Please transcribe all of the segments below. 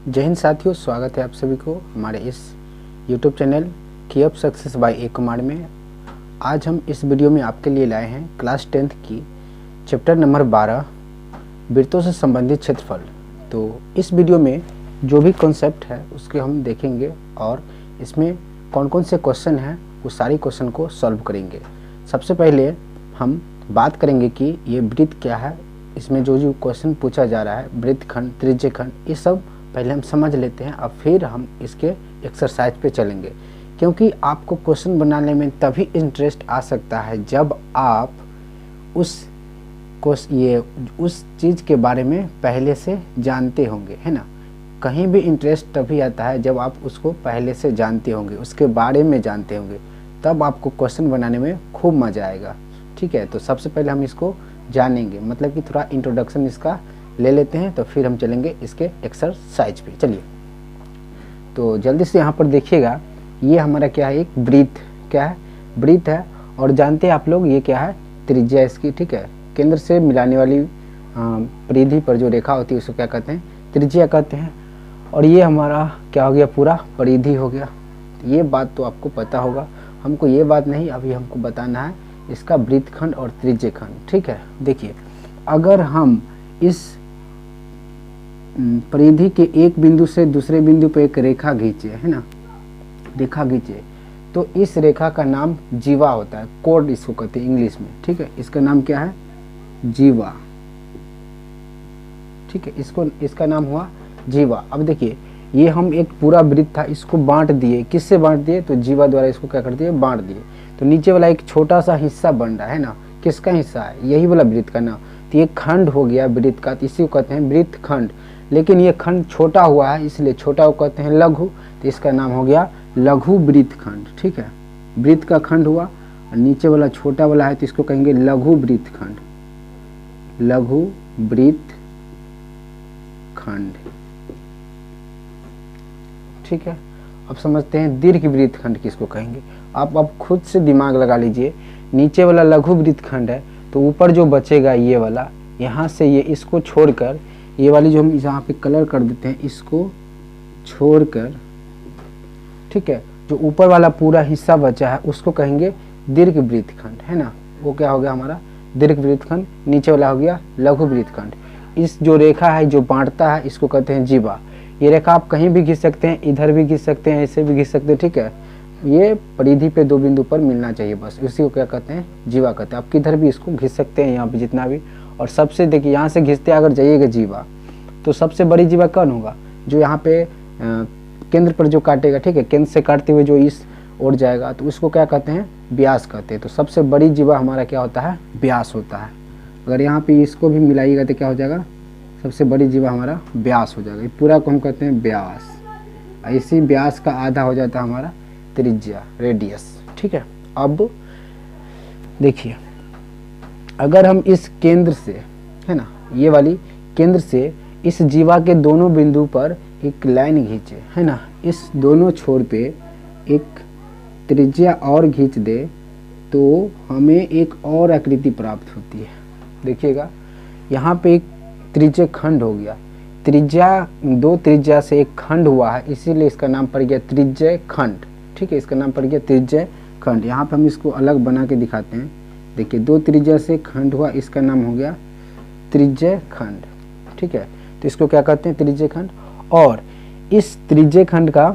जय हिंद साथियों, स्वागत है आप सभी को हमारे इस YouTube चैनल की अप सक्सेस बाय ए कुमार में। आज हम इस वीडियो में आपके लिए लाए हैं क्लास 10th की चैप्टर नंबर 12 वृत्तों से संबंधित क्षेत्रफल। तो इस वीडियो में जो भी कॉन्सेप्ट है उसके हम देखेंगे और इसमें कौन कौन से क्वेश्चन हैं वो सारी क्वेश्चन को सॉल्व करेंगे। सबसे पहले हम बात करेंगे कि ये वृत्त क्या है, इसमें जो जो क्वेश्चन पूछा जा रहा है, वृत्तखंड, त्रिज्यखंड, ये सब पहले हम समझ लेते हैं और फिर हम इसके एक्सरसाइज पे चलेंगे। क्योंकि आपको क्वेश्चन बनाने में तभी इंटरेस्ट आ सकता है जब आप उस चीज़ के बारे में पहले से जानते होंगे, है ना। कहीं भी इंटरेस्ट तभी आता है जब आप उसको पहले से जानते होंगे, उसके बारे में जानते होंगे, तब आपको क्वेश्चन बनाने में खूब मज़ा आएगा। ठीक है, तो सबसे पहले हम इसको जानेंगे, मतलब कि थोड़ा इंट्रोडक्शन इसका ले लेते हैं, तो फिर हम चलेंगे इसके एक्सरसाइज पे। चलिए, तो जल्दी से यहाँ पर देखिएगा, ये हमारा क्या है, एक वृत्त, क्या है, वृत्त है। और जानते हैं आप लोग ये क्या है, त्रिज्या इसकी। ठीक है, केंद्र से मिलाने वाली परिधि पर जो रेखा होती है उसको क्या कहते हैं, त्रिज्या कहते हैं। और ये हमारा क्या हो गया, पूरा परिधि हो गया। ये बात तो आपको पता होगा, हमको ये बात नहीं, अभी हमको बताना है इसका वृत्तखंड और त्रिज्यखंड। ठीक है, देखिए, अगर हम इस परिधि के एक बिंदु से दूसरे बिंदु पर एक रेखा खींचे, है ना, रेखा खींचे, तो इस रेखा का नाम जीवा होता है, कोड इसको कहते हैं इंग्लिश में। ठीक है, इसका नाम क्या है, जीवा। ठीक है, इसका नाम हुआ जीवा। अब देखिए, ये हम एक पूरा वृत्त था, इसको बांट दिए। किससे बांट दिए, तो जीवा द्वारा इसको क्या कर दिए, बांट दिए। तो नीचे वाला एक छोटा सा हिस्सा बन रहा है ना, किसका हिस्सा है, यही वाला वृत्त का नाम। तो ये खंड हो गया वृत्त का, तो इसी को कहते हैं वृत्तखंड। लेकिन ये खंड छोटा हुआ है, इसलिए छोटा को कहते हैं लघु, तो इसका नाम हो गया लघु वृत्तखंड। ठीक है, वृत्त का खंड हुआ और नीचे वाला छोटा वाला है, तो इसको कहेंगे लघु वृत्तखंड, लघु वृत्तखंड। ठीक है, अब समझते हैं दीर्घ वृत्तखंड किसको कहेंगे। आप अब खुद से दिमाग लगा लीजिए, नीचे वाला लघु वृत्तखंड है, तो ऊपर जो बचेगा ये वाला, यहाँ से ये इसको छोड़कर, ये वाली जो हम यहाँ पे कलर कर देते हैं, इसको छोड़कर, ठीक है, जो ऊपर वाला पूरा हिस्सा बचा है उसको कहेंगे दीर्घ वृत्तखंड, है ना। वो क्या हो गया हमारा दीर्घ वृत्तखंड, नीचे वाला हो गया लघु वृत्तखंड। इस जो रेखा है जो बांटता है इसको कहते हैं जीवा। ये रेखा आप कहीं भी खींच सकते हैं, इधर भी खींच सकते हैं, ऐसे भी खींच सकते हैं। ठीक है, ये परिधि पे दो बिंदु पर मिलना चाहिए, बस उसी को क्या कहते हैं, जीवा कहते हैं। आप किधर भी इसको खींच सकते हैं, यहाँ पे जितना भी। और सबसे देखिए, यहाँ से खींचते अगर जाइएगा जीवा, तो सबसे बड़ी जीवा कौन होगा, जो यहाँ पे केंद्र पर जो काटेगा। ठीक है, केंद्र से काटते हुए जो इस ओर जाएगा, तो उसको क्या कहते हैं, व्यास कहते हैं। तो सबसे बड़ी जीवा हमारा क्या होता है, व्यास होता है। अगर यहाँ पे इसको भी मिलाइएगा तो क्या हो जाएगा, सबसे बड़ी जीवा हमारा व्यास हो जाएगा। ये पूरा को हम कहते हैं व्यास। इसी व्यास का आधा हो जाता है हमारा त्रिज्या, रेडियस। ठीक है, अब देखिए, अगर हम इस केंद्र से, है ना, ये वाली केंद्र से इस जीवा के दोनों बिंदु पर एक लाइन खींचे, है ना, इस दोनों छोर पे एक त्रिज्या और खींच दे, तो हमें एक और आकृति प्राप्त होती है। देखिएगा, यहाँ पे एक त्रिज्य खंड हो गया, त्रिज्या, दो त्रिज्या से एक खंड हुआ है, इसीलिए इसका नाम पड़ गया त्रिज्य खंड। ठीक है, इसका नाम पड़ गया त्रिज्य खंड। यहाँ पे हम इसको अलग बना के दिखाते हैं। देखिए, दो त्रिज्या से खंड हुआ, इसका नाम हो गया त्रिज्य खंड। ठीक है, तो इसको क्या कहते हैं, त्रिज्य खंड। और इस त्रिज्य खंड का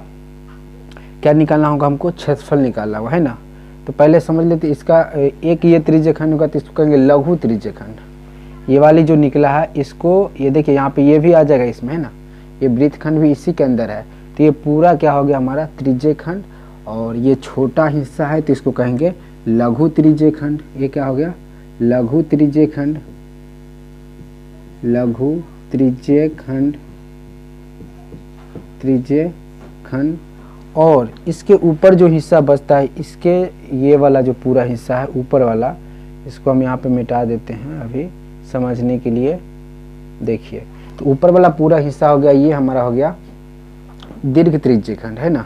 क्या निकालना होगा, हमको क्षेत्रफल निकालना होगा, है ना। तो पहले समझ लेते, इसका एक ये त्रिज्य खंड होगा, तो इसको कहेंगे लघु त्रिज्य खंड। ये वाली जो निकला है इसको, ये देखिए यहाँ पे ये भी आ जाएगा इसमें, है ना, ये वृत्तखंड भी इसी के अंदर है। तो ये पूरा क्या हो गया हमारा त्रिज्य खंड। और ये छोटा हिस्सा है, तो इसको कहेंगे लघु त्रिज्य खंड। ये क्या हो गया, लघु त्रिज्य खंड, लघु त्रिज्य खंड, त्रिज्य खंड। और इसके ऊपर जो हिस्सा बचता है, इसके ये वाला जो पूरा हिस्सा है ऊपर वाला, इसको हम यहाँ पे मिटा देते हैं अभी समझने के लिए। देखिए, तो ऊपर वाला पूरा हिस्सा हो गया, ये हमारा हो गया दीर्घ त्रिज्य खंड, है ना।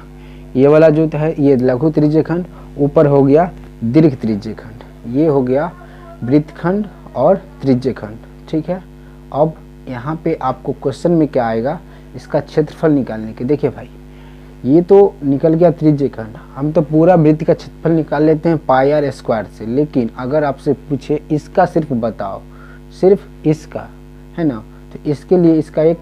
ये वाला जो है ये लघु त्रिज्य खंड, ऊपर हो गया दीर्घ त्रिज्य खंड। ये हो गया वृत्तखंड और त्रिज्य खंड। ठीक है, अब यहाँ पे आपको क्वेश्चन में क्या आएगा, इसका क्षेत्रफल निकालने के। देखिए भाई, ये तो निकल गया त्रिज्य खंड, हम तो पूरा वृत्त का क्षेत्रफल निकाल लेते हैं पाई आर स्क्वायर से। लेकिन अगर आपसे पूछे इसका सिर्फ बताओ, सिर्फ इसका, है ना, तो इसके लिए इसका एक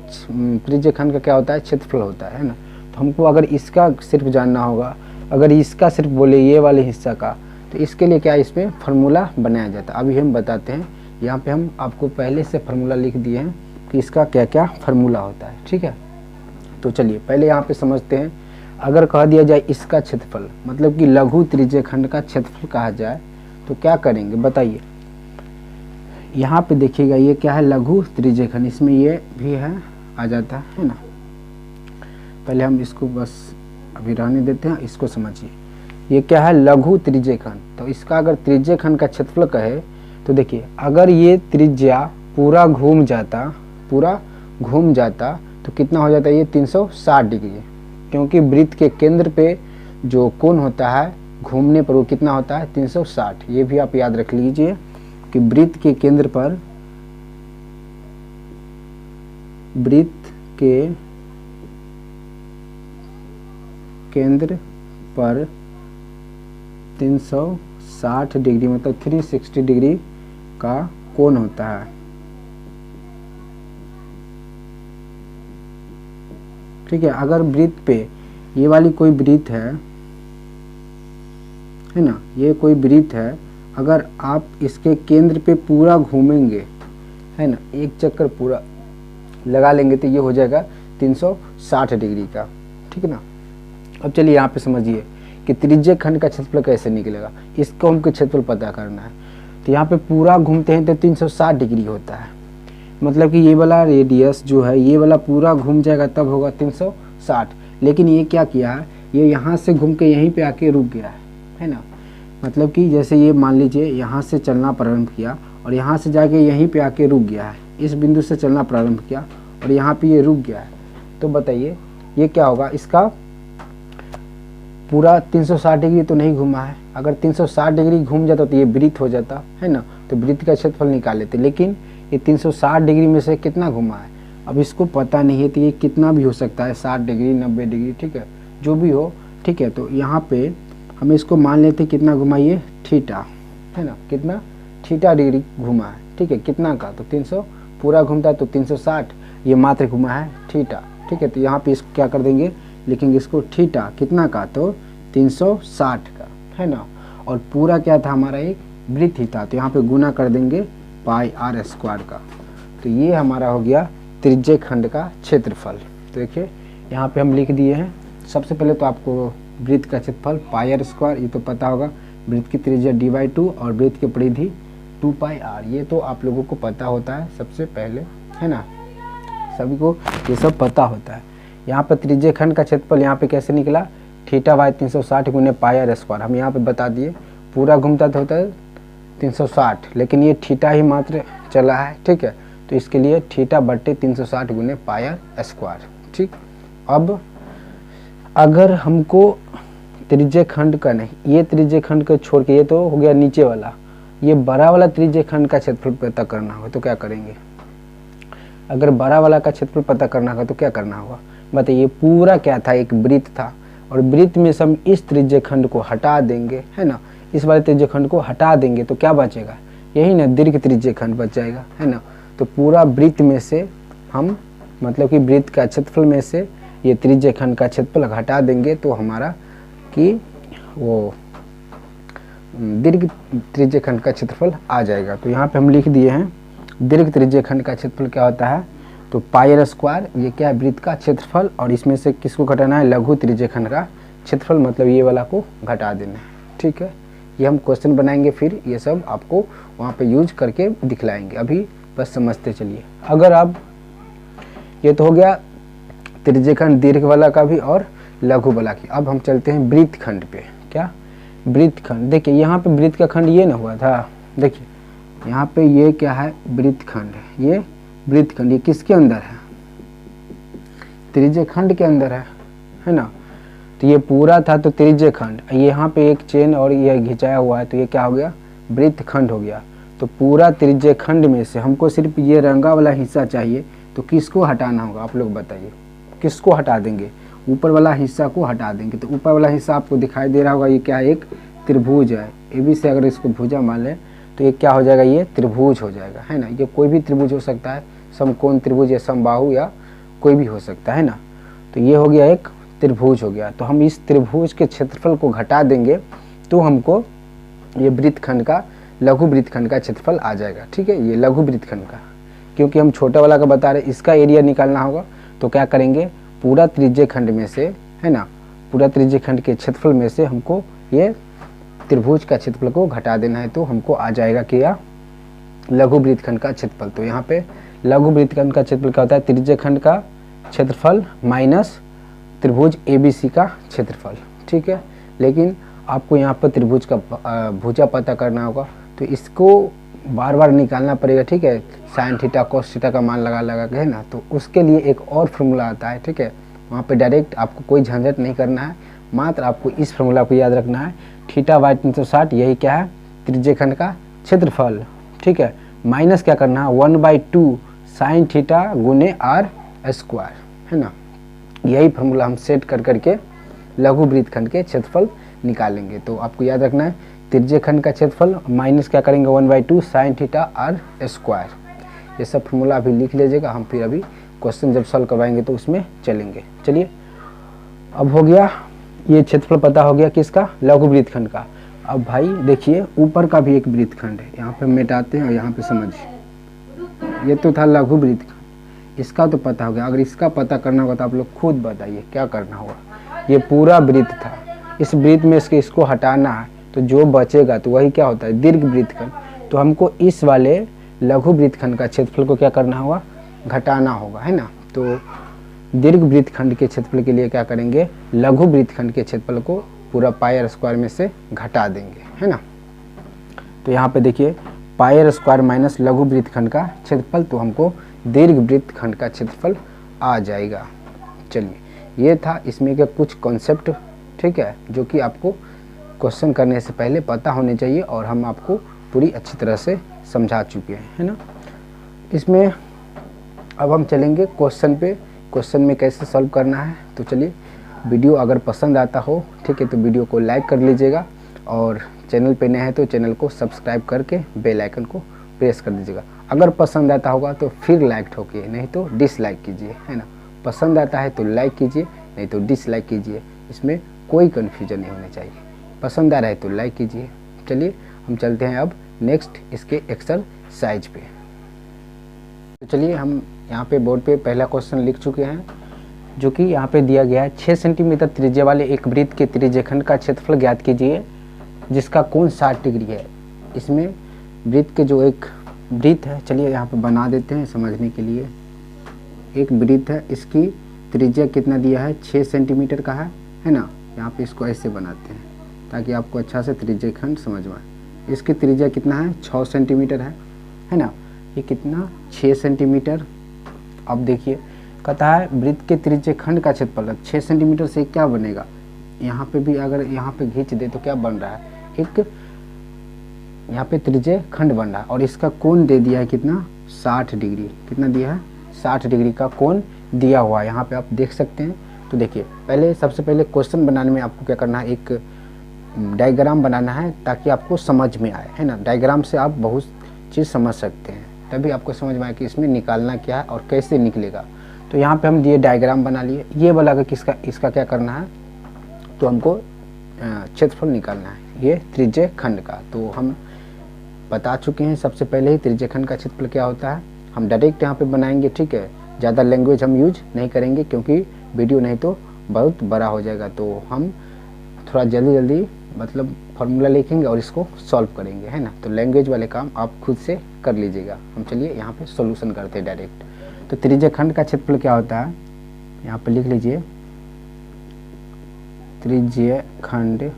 त्रिज्य खंड का क्या होता है, क्षेत्रफल होता है ना। तो हमको अगर इसका सिर्फ जानना होगा, अगर इसका सिर्फ बोले ये वाले हिस्सा का, तो इसके लिए क्या इसमें फार्मूला बनाया जाता है। अभी हम बताते हैं, यहाँ पे हम आपको पहले से फार्मूला लिख दिए हैं कि इसका क्या क्या फार्मूला होता है, ठीक है। तो चलिए पहले यहाँ पे समझते हैं। अगर कह दिया जाए इसका क्षेत्रफल, मतलब कि लघु त्रिज्य खंड का क्षेत्रफल कहा जाए, तो क्या करेंगे बताइए। यहाँ पे देखिएगा ये क्या है, लघु त्रिज्य खंड, इसमें ये भी है, आ जाता है ना। पहले हम इसको बस अभी रहने देते हैं, इसको समझिए। ये क्या है, लघु त्रिज्य खंड। तो इसका अगर त्रिज्य खंड का क्षेत्रफल कहे तो देखिए, अगर ये त्रिज्या पूरा घूम जाता तो कितना हो जाता है, ये 360 डिग्री, क्योंकि वृत्त के केंद्र पे जो कोण होता है घूमने पर वो कितना होता है, 360। ये भी आप याद रख लीजिए कि वृत्त के केंद्र पर 360 डिग्री मतलब 360 डिग्री का कोण होता है, ठीक है। अगर वृत्त पे ये वाली कोई वृत्त है ना, ये कोई वृत्त है, अगर आप इसके केंद्र पे पूरा घूमेंगे, है ना, एक चक्कर पूरा लगा लेंगे तो ये हो जाएगा 360 डिग्री का, ठीक है ना। अब चलिए यहाँ पे समझिए कि त्रिज्य खंड का क्षेत्रफल कैसे निकलेगा। इसको हमको क्षेत्रफल पता करना है। तो यहाँ पे पूरा घूमते हैं तो 360 डिग्री होता है, मतलब कि ये वाला रेडियस जो है, ये वाला पूरा घूम जाएगा तब होगा 360। लेकिन ये क्या किया है, ये यहाँ से घूम के यहीं पे आके रुक गया है ना। मतलब कि जैसे ये मान लीजिए यहाँ से चलना प्रारंभ किया और यहाँ से जाके यहीं पे आके रुक गया है, इस बिंदु से चलना प्रारंभ किया और यहाँ पे ये रुक गया है। तो बताइए ये क्या होगा, इसका पूरा 360 डिग्री तो नहीं घूमा है। अगर 360 डिग्री घूम जाता तो ये वृत्त हो जाता है ना, तो वृत्त का क्षेत्रफल निकाल लेते। लेकिन ये 360 डिग्री में से कितना घुमा है, अब इसको पता नहीं है, तो ये कितना भी हो सकता है, 60 डिग्री 90 डिग्री, ठीक है, जो भी हो, ठीक है। तो यहाँ पे हम इसको मान लेते कितना घुमा, ये थीटा, है ना, कितना थीटा डिग्री घुमा है, ठीक है। कितना का, तो 300 पूरा घूमता है तो 360, ये मात्र घुमा है थीटा, ठीक है। तो यहाँ पे इसको क्या कर देंगे, लिखेंगे इसको थीटा कितना का, तो 360 का, है ना। और पूरा क्या था हमारा, एक वृत्त ही था, तो यहाँ पे गुना कर देंगे पाई आर स्क्वायर का। तो ये हमारा हो गया त्रिज्य खंड का क्षेत्रफल। तो देखिए यहाँ पे हम लिख दिए हैं। सबसे पहले तो आपको वृत्त का क्षेत्रफल पाई आर स्क्वायर, ये तो पता होगा, वृत्त की त्रिज्या d/2 और वृत्त की परिधि 2 पाई r, ये तो आप लोगों को पता होता है सबसे पहले, है ना, सभी को ये सब पता होता है। यहाँ पर त्रिज्य खंड का क्षेत्रफल यहाँ पे कैसे निकला, थीटा बाई 360 गुने पाई आर स्क्वायर, हम यहाँ पे बता दिए। पूरा घूमता तो होता है 360, लेकिन ये थीटा ही मात्र चला है, ठीक है। तो इसके लिए थीटा बट्टे 360 गुने पाई आर स्क्वायर, ठीक। अब अगर हमको त्रिज्य खंड का नहीं, ये त्रिज्य खंड को छोड़ के, ये तो हो गया नीचे वाला, ये बड़ा वाला त्रिज्य खंड का क्षेत्रफल पता करना होगा तो क्या करेंगे। अगर बड़ा वाला का क्षेत्रफल पता करना होगा तो क्या करना होगा बताइए। पूरा क्या था, एक वृत्त था, और वृत्त में से हम इस त्रिज्य खंड को हटा देंगे, है ना, इस वाले त्रिज्य खंड को हटा देंगे तो क्या बचेगा, यही ना, दीर्घ त्रिज्य खंड बच जाएगा, है ना। तो पूरा वृत्त में से हम, मतलब कि वृत्त का क्षेत्रफल में से ये त्रिज्य खंड का क्षेत्रफल हटा देंगे तो हमारा कि वो दीर्घ त्रिज्य खंड का क्षेत्रफल आ जाएगा। तो यहाँ पे हम लिख दिए हैं दीर्घ त्रिज्य खंड का क्षेत्रफल क्या होता है, तो पाई आर स्क्वायर, ये क्या है, वृत्त का क्षेत्रफल, और इसमें से किसको घटाना है, लघु त्रिज्य खंड का क्षेत्रफल, मतलब ये वाला को घटा देना है, ठीक है। ये हम क्वेश्चन बनाएंगे, फिर ये सब आपको वहाँ पे यूज करके दिखलाएंगे, अभी बस समझते चलिए। अगर आप, ये तो हो गया त्रिज्य खंड दीर्घ वाला का भी और लघु वाला की। अब हम चलते हैं वृत्त खंड पे। क्या, वृत्त खंड। देखिए यहाँ पे वृत्त का खंड ये ना हुआ था, देखिए यहाँ पे ये क्या है, वृत्त खंड है, ये वृत्त खंड, ये किसके अंदर है, त्रिज्य खंड के अंदर है ना। तो ये पूरा था तो त्रिज्य खंड, यहाँ पे एक चेन और ये घिंचाया हुआ है तो ये क्या हो गया, वृत्त खंड हो गया। तो पूरा त्रिज्य खंड में से हमको सिर्फ ये रंगा वाला हिस्सा चाहिए, तो किसको हटाना होगा आप लोग बताइए, किसको हटा देंगे, ऊपर वाला हिस्सा को हटा देंगे। तो ऊपर वाला हिस्सा आपको दिखाई दे रहा होगा, ये क्या है, एक त्रिभुज है। ए बी से अगर इसको भुजा मान लें तो ये क्या हो जाएगा, ये त्रिभुज हो जाएगा, है ना। ये कोई भी त्रिभुज हो सकता है, समकोण त्रिभुज या समबाहु या कोई भी हो सकता है ना। तो ये हो गया एक त्रिभुज हो गया। तो हम इस त्रिभुज के क्षेत्रफल को घटा देंगे तो हमको ये वृत्तखंड का, लघु वृत्तखंड का क्षेत्रफल आ जाएगा। ठीक है, ये लघु वृत्तखंड का, क्योंकि हम छोटा वाला का बता रहे, इसका एरिया निकालना होगा। तो क्या करेंगे, पूरा त्रिज्य खंड में से, है ना, पूरा त्रिज्य खंड के क्षेत्रफल में से हमको ये त्रिभुज का क्षेत्रफल को घटा देना है। तो हमको आ जाएगा कि यह लघु वृत्तखंड का क्षेत्रफल। तो यहाँ पे लघु वृत्तखंड का क्षेत्रफल क्या होता है, त्रिज्य खंड का क्षेत्रफल माइनस त्रिभुज ABC का क्षेत्रफल। ठीक है, लेकिन आपको यहाँ पर त्रिभुज का भुजा पता करना होगा, तो इसको बार बार निकालना पड़ेगा। ठीक है, साइन थीटा कोस थीटा का मान लगा के, है ना। तो उसके लिए एक और फार्मूला आता है। ठीक है, वहाँ पे डायरेक्ट आपको कोई झंझट नहीं करना है, मात्र आपको इस फार्मूला को याद रखना है, थीटा बाई 360, यही क्या है, त्रिज्य खंड का क्षेत्रफल। ठीक है, माइनस क्या करना है, 1/2 साइन थीटा गुने R स्क्वायर, है ना। यही फार्मूला हम सेट कर करके लघु वृत्तखंड के क्षेत्रफल निकालेंगे। तो आपको याद रखना है, त्रिज्य खंड का क्षेत्रफल माइनस क्या करेंगे, 1/2 साइन थीटा R स्क्वायर। ये सब फार्मूला अभी लिख लीजिएगा, हम फिर अभी क्वेश्चन जब सॉल्व करवाएंगे तो उसमें चलेंगे। चलिए, अब हो गया ये क्षेत्रफल पता हो गया किसका, लघु वृत्तखंड का। अब भाई देखिए, ऊपर का भी एक वृत्तखंड है, यहाँ पे मिटाते हैं और यहाँ पे समझिए, ये तो था लघु वृत्तखंड, इसका तो पता हो गया। अगर इसका पता करना होगा तो आप लोग खुद बताइए क्या करना होगा। ये पूरा वृत्त था, इस वृत्त में इसको हटाना है, तो जो बचेगा तो वही क्या होता है, दीर्घ वृत्तखंड। तो हमको इस वाले लघु वृत्तखंड का क्षेत्रफल को क्या करना होगा, घटाना होगा, है ना। तो दीर्घ वृत्तखंड के क्षेत्रफल के लिए क्या करेंगे, लघु वृत्तखंड के क्षेत्रफल को पूरा पाई स्क्वायर में से घटा देंगे, है ना। तो यहाँ पे देखिए, पाई स्क्वायर माइनस लघु वृत्तखंड का क्षेत्रफल, तो हमको दीर्घ वृत्तखंड का क्षेत्रफल आ जाएगा। चलिए, ये था इसमें के कुछ कॉन्सेप्ट, ठीक है, जो कि आपको क्वेश्चन करने से पहले पता होने चाहिए और हम आपको पूरी अच्छी तरह से समझा चुके हैं, है ना। इसमें अब हम चलेंगे क्वेश्चन पे, क्वेश्चन में कैसे सॉल्व करना है। तो चलिए, वीडियो अगर पसंद आता हो, ठीक है, तो वीडियो को लाइक कर लीजिएगा और चैनल पे नए हैं तो चैनल को सब्सक्राइब करके बेल आइकन को प्रेस कर दीजिएगा। अगर पसंद आता होगा तो फिर लाइक ठोकिए, नहीं तो डिसलाइक कीजिए, है ना। पसंद आता है तो लाइक कीजिए, नहीं तो डिसलाइक कीजिए, इसमें कोई कन्फ्यूजन नहीं होना चाहिए। पसंद आ रहा है तो लाइक कीजिए। चलिए, हम चलते हैं अब नेक्स्ट इसके एक्सरसाइज पे। तो चलिए, हम यहाँ पे बोर्ड पे पहला क्वेश्चन लिख चुके हैं, जो कि यहाँ पे दिया गया है, 6 सेंटीमीटर त्रिज्या वाले एक वृत्त के त्रिज्यखंड का क्षेत्रफल ज्ञात कीजिए जिसका कोण 60 डिग्री है। इसमें वृत्त के जो एक वृत्त है, चलिए यहाँ पे बना देते हैं समझने के लिए। एक वृत्त है, इसकी त्रिज्या कितना दिया है, 6 सेंटीमीटर का है ना। यहाँ पे इसको ऐसे बनाते हैं ताकि आपको अच्छा से त्रिज्यखंड समझ में आए। इसकी त्रिज्या कितना है, 6 सेंटीमीटर है ना। ये कितना, 6 सेंटीमीटर। अब देखिए, कहता है वृत्त के त्रिज्यखंड का क्षेत्रफल 6 सेंटीमीटर से क्या बनेगा। यहाँ पे भी अगर यहाँ पे खींच दे तो क्या बन रहा है, एक यहाँ पे त्रिज्यखंड बन रहा है और इसका कोण दे दिया है कितना, 60 डिग्री। कितना दिया है, 60 डिग्री का कोण दिया हुआ है, यहाँ पे आप देख सकते हैं। तो देखिए, पहले सबसे पहले क्वेश्चन बनाने में आपको क्या करना है, एक डायग्राम बनाना है ताकि आपको समझ में आए, है ना। डायग्राम से आप बहुत चीज़ समझ सकते हैं, तभी आपको समझ में आए कि इसमें निकालना क्या है और कैसे निकलेगा। तो यहाँ पे हम दिए डायग्राम बना लिए, ये वाला का किसका, इसका क्या करना है, तो हमको क्षेत्रफल निकालना है ये त्रिज्यखंड का। तो हम बता चुके हैं सबसे पहले ही त्रिज्यखंड का क्षेत्रफल क्या होता है। हम डायरेक्ट यहाँ पे बनाएंगे, ठीक है, ज़्यादा लैंग्वेज हम यूज नहीं करेंगे क्योंकि वीडियो नहीं तो बहुत बड़ा हो जाएगा। तो हम थोड़ा जल्दी मतलब फार्मूला लिखेंगे और इसको सॉल्व करेंगे, है ना। तो लैंग्वेज वाले काम आप खुद से कर लीजिएगा। हम चलिए यहाँ पे सॉल्यूशन करते हैं डायरेक्ट। तो त्रिज्यखंड का क्षेत्रफल क्या होता है, यहाँ पे लिख लीजिए, त्रिज्यखंड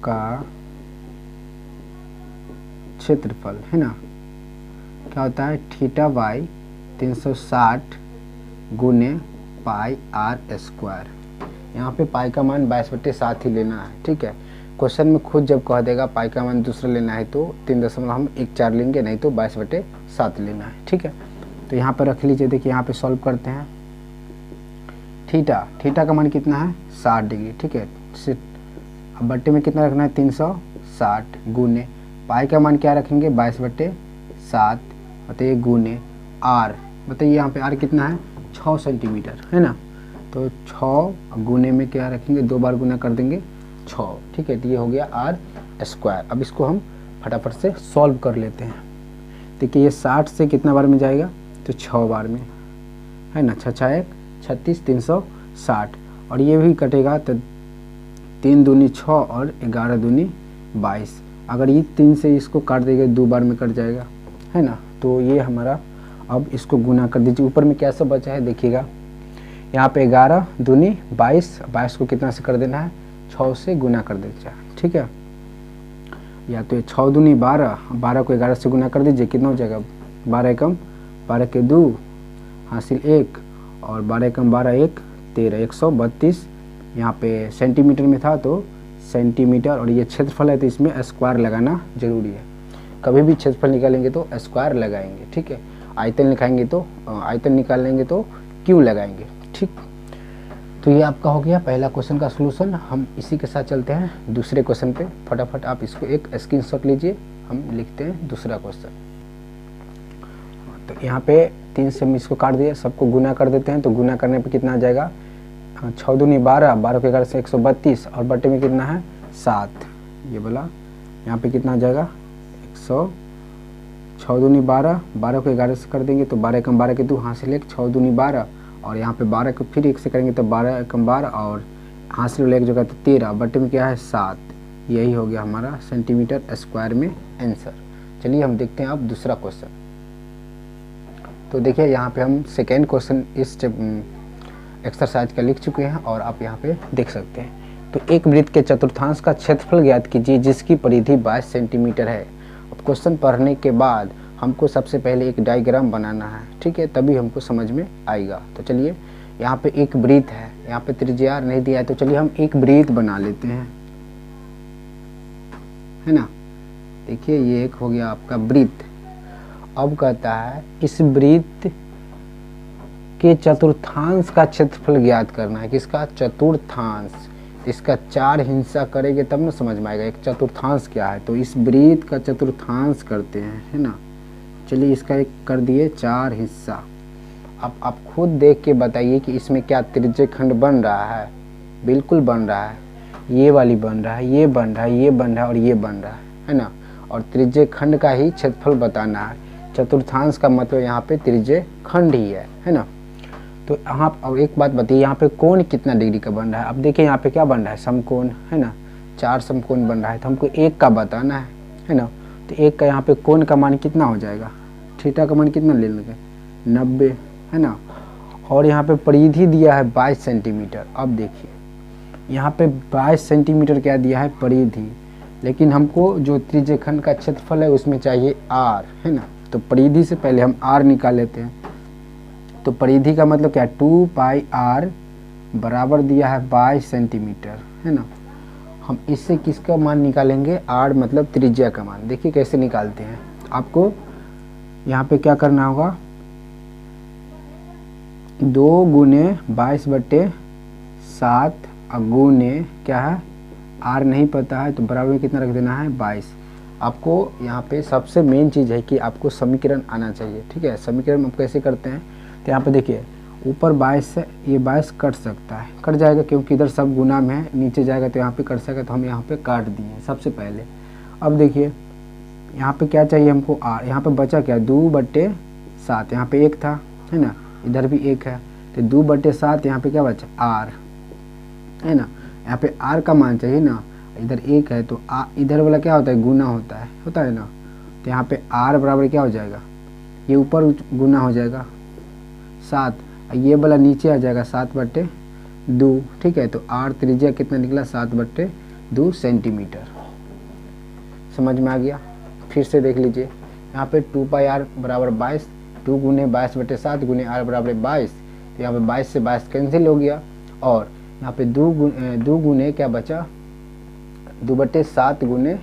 का क्षेत्रफल, है ना, क्या होता है, थीटा बाई 360 गुने पाई R स्क्वायर। यहाँ पे पाई का मान 22/7 ही लेना है, ठीक है। क्वेश्चन में खुद जब कह देगा पाई का मान दूसरा लेना है तो 3.14 लेंगे, नहीं तो 22/7 लेना है, ठीक है। तो यहाँ पर रख लीजिए। देखिए, यहाँ पे सॉल्व करते हैं। थीटा का मान कितना है 60 डिग्री, ठीक है। अब बट्टे में कितना रखना है 360 गुने पाई का मान क्या रखेंगे 22/7 बताइए गुने आर, बताइए यहाँ पे आर कितना है 6 सेंटीमीटर है ना। तो 6 गुने में क्या रखेंगे 2 बार गुना कर देंगे 6, ठीक है। तो ये हो गया आर स्क्वायर। अब इसको हम फटाफट से सॉल्व कर लेते हैं। देखिए ये 60 से कितना बार में जाएगा तो 6 बार में है ना, 6 6 36 360 और ये भी कटेगा तो 3 दूनी 6 और 11 दूनी 22। अगर ये 3 से इसको काट देंगे 2 बार में कट जाएगा है ना। तो ये हमारा, अब इसको गुना कर दीजिए। ऊपर में क्या सब बचा है देखिएगा, यहाँ पे 11 दूनी 22 को कितना से कर देना है 6 से गुना कर दीजिए, ठीक है। या तो ये 6 दूनी 12 को 11 से गुना कर दीजिए, कितना हो जाएगा 12 एकम 12 के 2 हासिल 1 और 12 एकम 12 1 13 132। यहाँ पे सेंटीमीटर में था तो सेंटीमीटर, और ये क्षेत्रफल है तो इसमें स्क्वायर लगाना जरूरी है। कभी भी क्षेत्रफल निकालेंगे तो स्क्वायर लगाएंगे, ठीक है। आयतन लिखाएंगे तो आयतन निकालेंगे तो क्यों लगाएंगे, ठीक। तो ये आपका हो गया पहला क्वेश्चन का सलूशन। हम इसी के साथ चलते हैं दूसरे क्वेश्चन पे। फटाफट आप इसको एक स्क्रीनशॉट लीजिए, हम लिखते हैं दूसरा क्वेश्चन। तो यहाँ पे 3 से हम इसको काट दिए, सबको गुना कर देते हैं। तो गुना करने पे कितना आ जाएगा 6 दूनी 12 12 के 11 से 132 और बटे में कितना है 7, ये बोला। यहाँ पे कितना आ जाएगा 6 दूनी 12 12 को 11 से कर देंगे तो 12 एकम 12 के 2 हासिल 1 6 दूनी 12 और यहाँ पे 12 को फिर 1 से करेंगे तो 12 एकम 12 और हासिल 1 जगह तो 13 बटे में क्या है 7। यही हो गया हमारा सेंटीमीटर स्क्वायर में आंसर। चलिए हम देखते हैं अब दूसरा क्वेश्चन। तो देखिए यहाँ पे हम सेकेंड क्वेश्चन इस एक्सरसाइज का लिख चुके हैं और आप यहाँ पे देख सकते हैं। तो एक वृत्त के चतुर्थांश का क्षेत्रफल ज्ञात कीजिए जिसकी परिधि 22 सेंटीमीटर है। अब क्वेश्चन पढ़ने के बाद हमको सबसे पहले एक डायग्राम बनाना है, ठीक है, तभी हमको समझ में आएगा। तो चलिए यहाँ पे एक वृत्त है, यहाँ पे त्रिज्या नहीं दिया है तो चलिए हम एक वृत्त बना लेते हैं, है ना। देखिए ये एक हो गया आपका वृत्त। अब कहता है इस वृत्त के चतुर्थांश का क्षेत्रफल ज्ञात करना है। किसका चतुर्थांश, इसका 4 हिस्सा करेंगे तब ना समझ में आएगा एक चतुर्थांश क्या है। तो इस वृत्त का चतुर्थांश करते हैं, है ना। चलिए इसका एक कर दिए 4 हिस्सा। अब आप खुद देख के बताइए कि इसमें क्या त्रिज्यखंड बन रहा है। बिल्कुल बन रहा है, ये वाली बन रहा है, ये बन रहा है, ये बन रहा है और ये बन रहा है ना। और त्रिज्यखंड का ही क्षेत्रफल बताना है। चतुर्थांश का मतलब यहाँ पे त्रिज्यखंड ही है ना। तो यहाँ अब एक बात बताइए, यहाँ पे कोण कितना डिग्री का बन रहा है। अब देखिए यहाँ पे क्या बन रहा है समकोण, है ना। 4 समकोण बन रहा है तो हमको एक का बताना है ना। तो एक का यहाँ पे कोण का मान कितना हो जाएगा, थीटा का मान कितना ले लेंगे 90, है ना। और यहाँ पे परिधि दिया है 22 सेंटीमीटर। अब देखिए यहाँ पे 22 सेंटीमीटर क्या दिया है परिधि, लेकिन हमको जो त्रिज्यखंड का क्षेत्रफल है उसमें चाहिए आर, है ना। तो परिधि से पहले हम आर निकाल लेते हैं। तो परिधि का मतलब क्या 2 पाई आर बराबर दिया है 22 सेंटीमीटर, है ना। हम इससे किसका मान निकालेंगे, आर मतलब त्रिज्या का मान। देखिए कैसे निकालते हैं। आपको यहाँ पे क्या करना होगा 2 गुने 22/7 गुने क्या है आर नहीं पता है तो बराबर में कितना रख देना है 22। आपको यहाँ पे सबसे मेन चीज़ है कि आपको समीकरण आना चाहिए, ठीक है। समीकरण हम कैसे करते हैं तो यहाँ पे देखिए ऊपर 22 से ये 22 कट सकता है, कट जाएगा क्योंकि इधर सब गुना में है, नीचे जाएगा तो यहाँ पे कट सकेगा तो हम यहाँ पे काट दिए सबसे पहले। अब देखिए यहाँ पे क्या चाहिए हमको आर, यहाँ पे बचा क्या 2/7, यहाँ पे 1 था, है ना, इधर भी 1 है तो 2/7 यहाँ पे क्या बचा आर, है ना। यहाँ पे आर का मान चाहिए ना, इधर 1 है तो इधर वाला क्या होता है गुना होता है ना। तो यहाँ पे आर बराबर क्या हो जाएगा, ये ऊपर गुना हो जाएगा 7, ये वाला नीचे आ जाएगा 7/2, ठीक है। तो आर त्रिज्या कितना निकला 7/2 सेंटीमीटर। समझ में आ गया। फिर से देख लीजिए यहाँ पे 2 पाई आर बराबर 22, 2 गुने 22/7 गुने आर बराबर 22। तो यहाँ पे 22 से 22 कैंसिल हो गया और यहाँ पे 2 गुने क्या बचा 2/7 गुने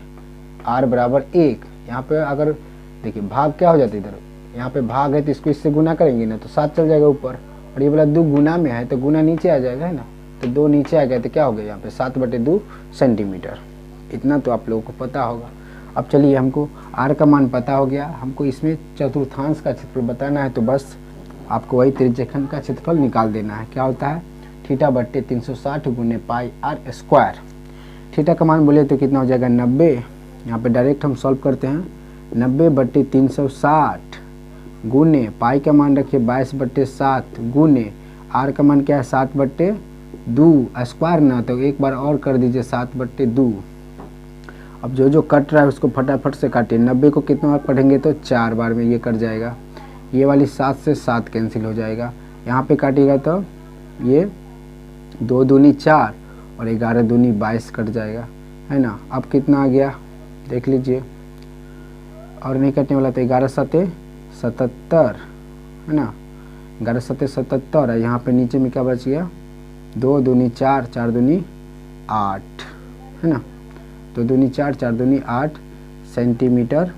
आर बराबर 1। यहाँ पे अगर देखिए भाग क्या हो जाता है, इधर यहाँ पे भाग है तो इसको इससे गुना करेंगे ना तो 7 चल जाएगा ऊपर और ये वाला 2 गुना में है तो गुना नीचे आ जाएगा, है ना, तो 2 नीचे आ गया तो क्या हो गया यहाँ पे 7/2 सेंटीमीटर। इतना तो आप लोगों को पता होगा। अब चलिए हमको आर का मान पता हो गया, हमको इसमें चतुर्थांश का क्षेत्रफल बताना है, तो बस आपको वही त्रिज्यखंड का क्षेत्रफल निकाल देना है। क्या होता है θ/360 गुने पाई आर स्क्वायर। थीटा का मान बोले तो कितना हो जाएगा 90। यहाँ पे डायरेक्ट हम सॉल्व करते हैं, 90/360 गुने पाई का मान रखिए 22/7 गुने आर का मान क्या है 7/2 स्क्वायर ना, तो एक बार और कर दीजिए 7/2। अब जो जो कट रहा है उसको फटाफट से काटिए। 90 को कितना बार पढ़ेंगे तो 4 बार में ये कट जाएगा। ये वाली 7 से 7 कैंसिल हो जाएगा। यहाँ पे काटिएगा तो ये 2 दूनी 4 और 11 दूनी 22 कट जाएगा, है ना। अब कितना आ गया देख लीजिए, और नहीं कटने वाला तो 11 सते 77, है ना, 11 सते 77 है। यहाँ पे नीचे में क्या बच गया 2 दूनी 4 4 दूनी 8, है ना, 2 दूनी 4 4 दूनी 8 सेंटीमीटर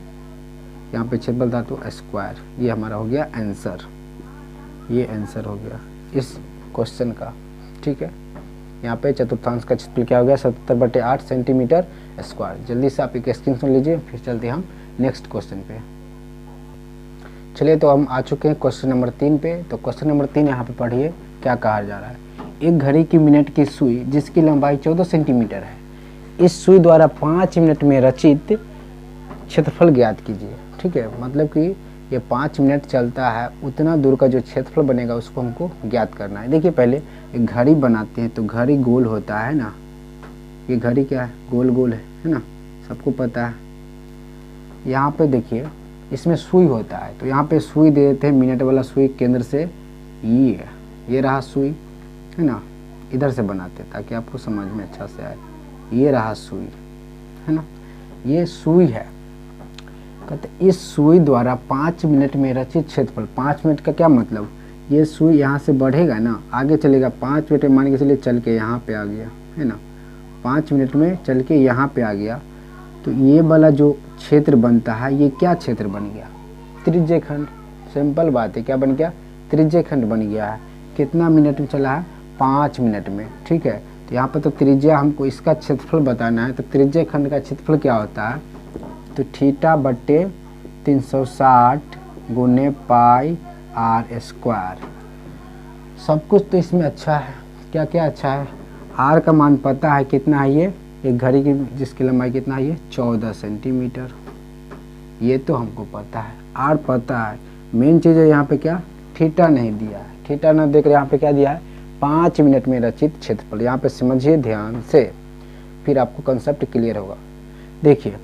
यहाँ पे क्षेत्रफल धातु स्क्वायर। ये हमारा हो गया आंसर, ये आंसर हो गया इस क्वेश्चन का। ठीक है, यहाँ पे चतुर्थांश का क्षेत्रफल क्या हो गया 77/8 सेंटीमीटर स्क्वायर। जल्दी से आप एक स्क्रीनशॉट लीजिए, फिर चलते हैं हम नेक्स्ट क्वेश्चन पे। चलिए तो हम आ चुके हैं क्वेश्चन नंबर 3 पे। तो क्वेश्चन नंबर 3 यहाँ पे पढ़िए क्या कहा जा रहा है। एक घड़ी की मिनट की सुई जिसकी लंबाई 14 सेंटीमीटर है, इस सुई द्वारा 5 मिनट में रचित क्षेत्रफल ज्ञात कीजिए। ठीक है, मतलब कि ये 5 मिनट चलता है, उतना दूर का जो क्षेत्रफल बनेगा उसको हमको ज्ञात करना है। देखिए पहले एक घड़ी बनाते हैं तो घड़ी गोल होता है ना, ये घड़ी क्या है गोल गोल है ना, सबको पता है। यहाँ पे देखिए इसमें सुई होता है, तो यहाँ पे सुई दे देते हैं मिनट वाला सुई केंद्र से, ये रहा सुई, है ना, इधर से बनाते हैं ताकि आपको समझ में अच्छा से आए। ये रहा सुई, है ना, ये सुई है। कहते इस सुई द्वारा 5 मिनट में रचित क्षेत्रफल, 5 मिनट का क्या मतलब, ये सुई यहाँ से बढ़ेगा ना, आगे चलेगा 5 मिनट में, मान के चलिए चल के यहाँ पे आ गया, है ना, 5 मिनट में चल के यहाँ पे आ गया, तो ये वाला जो क्षेत्र बनता है ये क्या क्षेत्र बन गया त्रिज्यखंड। सिंपल बात है, क्या बन गया त्रिज्यखंड बन गया है। कितना मिनट में चला है 5 मिनट में। ठीक है, तो यहाँ पर तो त्रिज्या हमको इसका क्षेत्रफल बताना है, तो त्रिज्यखंड का क्षेत्रफल क्या होता है, तो θ/360 गुने पाई आर स्क्वायर। सब कुछ तो इसमें अच्छा है, क्या क्या अच्छा है, आर का मान पता है कितना है, ये एक घड़ी की जिसकी लंबाई कितना है ये 14 सेंटीमीटर, ये तो हमको पता है, आर पता है। मेन चीज़ है यहाँ पे क्या थीटा नहीं दिया है, थीटा ना देकर यहाँ पे क्या दिया है 5 मिनट में रचित क्षेत्रफल। यहाँ पे समझिए ध्यान से, फिर आपको कंसेप्ट क्लियर होगा। देखिए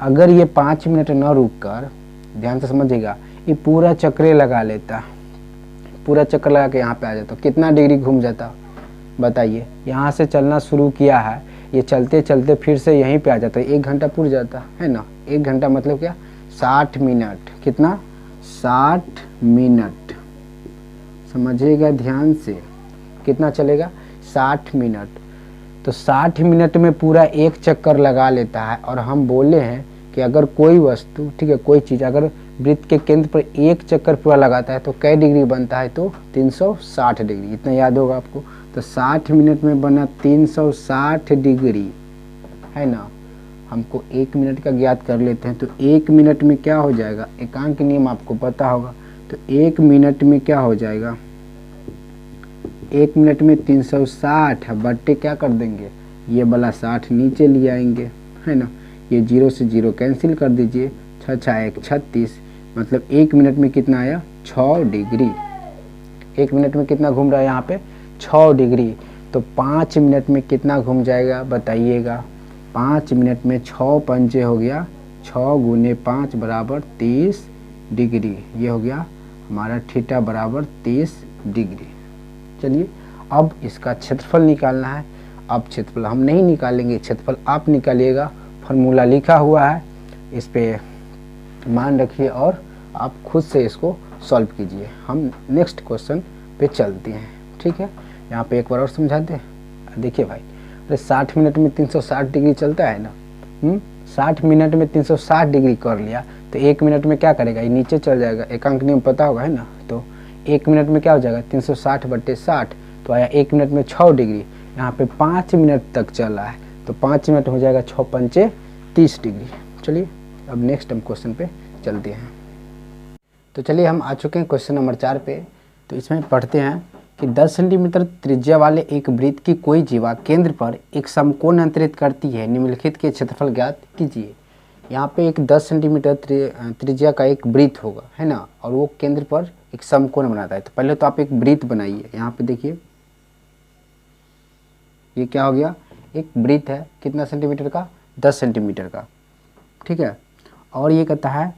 अगर ये 5 मिनट न रुक कर, ध्यान से समझिएगा, ये पूरा चक्रे लगा लेता, पूरा चक्कर लगा के यहाँ पे आ जाता, कितना डिग्री घूम जाता बताइए। यहाँ से चलना शुरू किया है, ये चलते चलते फिर से यहीं पे आ जाता है, 1 घंटा पूरा जाता है ना। 1 घंटा मतलब क्या 60 मिनट, कितना 60 मिनट, समझिएगा ध्यान से, कितना चलेगा 60 मिनट। तो 60 मिनट में पूरा एक चक्कर लगा लेता है। और हम बोले हैं कि अगर कोई वस्तु, ठीक है, कोई चीज़ अगर वृत्त के केंद्र पर एक चक्कर पूरा लगाता है तो कै डिग्री बनता है, तो 360 डिग्री, इतना याद होगा आपको। तो 60 मिनट में बना 360 डिग्री, है ना। हमको 1 मिनट का ज्ञात कर लेते हैं, तो 1 मिनट में क्या हो जाएगा, एकांक नियम आपको पता होगा, तो 1 मिनट में क्या हो जाएगा, 1 मिनट में 360 बट्टे क्या कर देंगे, ये वाला 60 नीचे ले आएंगे, है ना, ये 0 से 0 कैंसिल कर दीजिए, 6 6 1 36, मतलब 1 मिनट में कितना आया 6 डिग्री। 1 मिनट में कितना घूम रहा है यहाँ पे 6 डिग्री। तो 5 मिनट में कितना घूम जाएगा बताइएगा, 5 मिनट में 6 पंजे हो गया, 6 गुने 5 बराबर 30 डिग्री, ये हो गया हमारा थीटा बराबर 30 डिग्री। चलिए अब इसका क्षेत्रफल निकालना है। अब क्षेत्रफल हम नहीं निकालेंगे, क्षेत्रफल आप निकालिएगा, फार्मूला लिखा हुआ है, इस पे मान रखिए और आप खुद से इसको सॉल्व कीजिए। हम नेक्स्ट क्वेश्चन पे चलते हैं, ठीक है। यहाँ पे एक बार और समझाते हैं। देखिए भाई, अरे 60 मिनट में 360 डिग्री चलता है ना, 60 मिनट में 360 डिग्री कर लिया, तो 1 मिनट में क्या करेगा, ये नीचे चल जाएगा, एकांक नियम पता होगा, है ना। तो 1 मिनट में क्या हो जाएगा 360/60, तो आया 1 मिनट में 6 डिग्री। यहाँ पे 5 मिनट तक चल रहा है, तो 5 मिनट हो जाएगा 6 पंचे 30 डिग्री। चलिए अब नेक्स्ट हम क्वेश्चन पे चलते हैं। तो चलिए हम आ चुके हैं क्वेश्चन नंबर 4 पे। तो इसमें पढ़ते हैं कि 10 सेंटीमीटर त्रिज्या वाले एक वृत्त की कोई जीवा केंद्र पर एक समकोण अंतरित करती है, निम्नलिखित के क्षेत्रफल ज्ञात कीजिए। यहाँ पे एक 10 सेंटीमीटर त्रिज्या का एक वृत्त होगा, है ना, और वो केंद्र पर एक समकोण बनाता है। तो पहले तो आप एक वृत्त बनाइए। यहाँ पे देखिए ये क्या हो गया, एक वृत्त है, कितना सेंटीमीटर का, 10 सेंटीमीटर का, ठीक है। और ये कहता है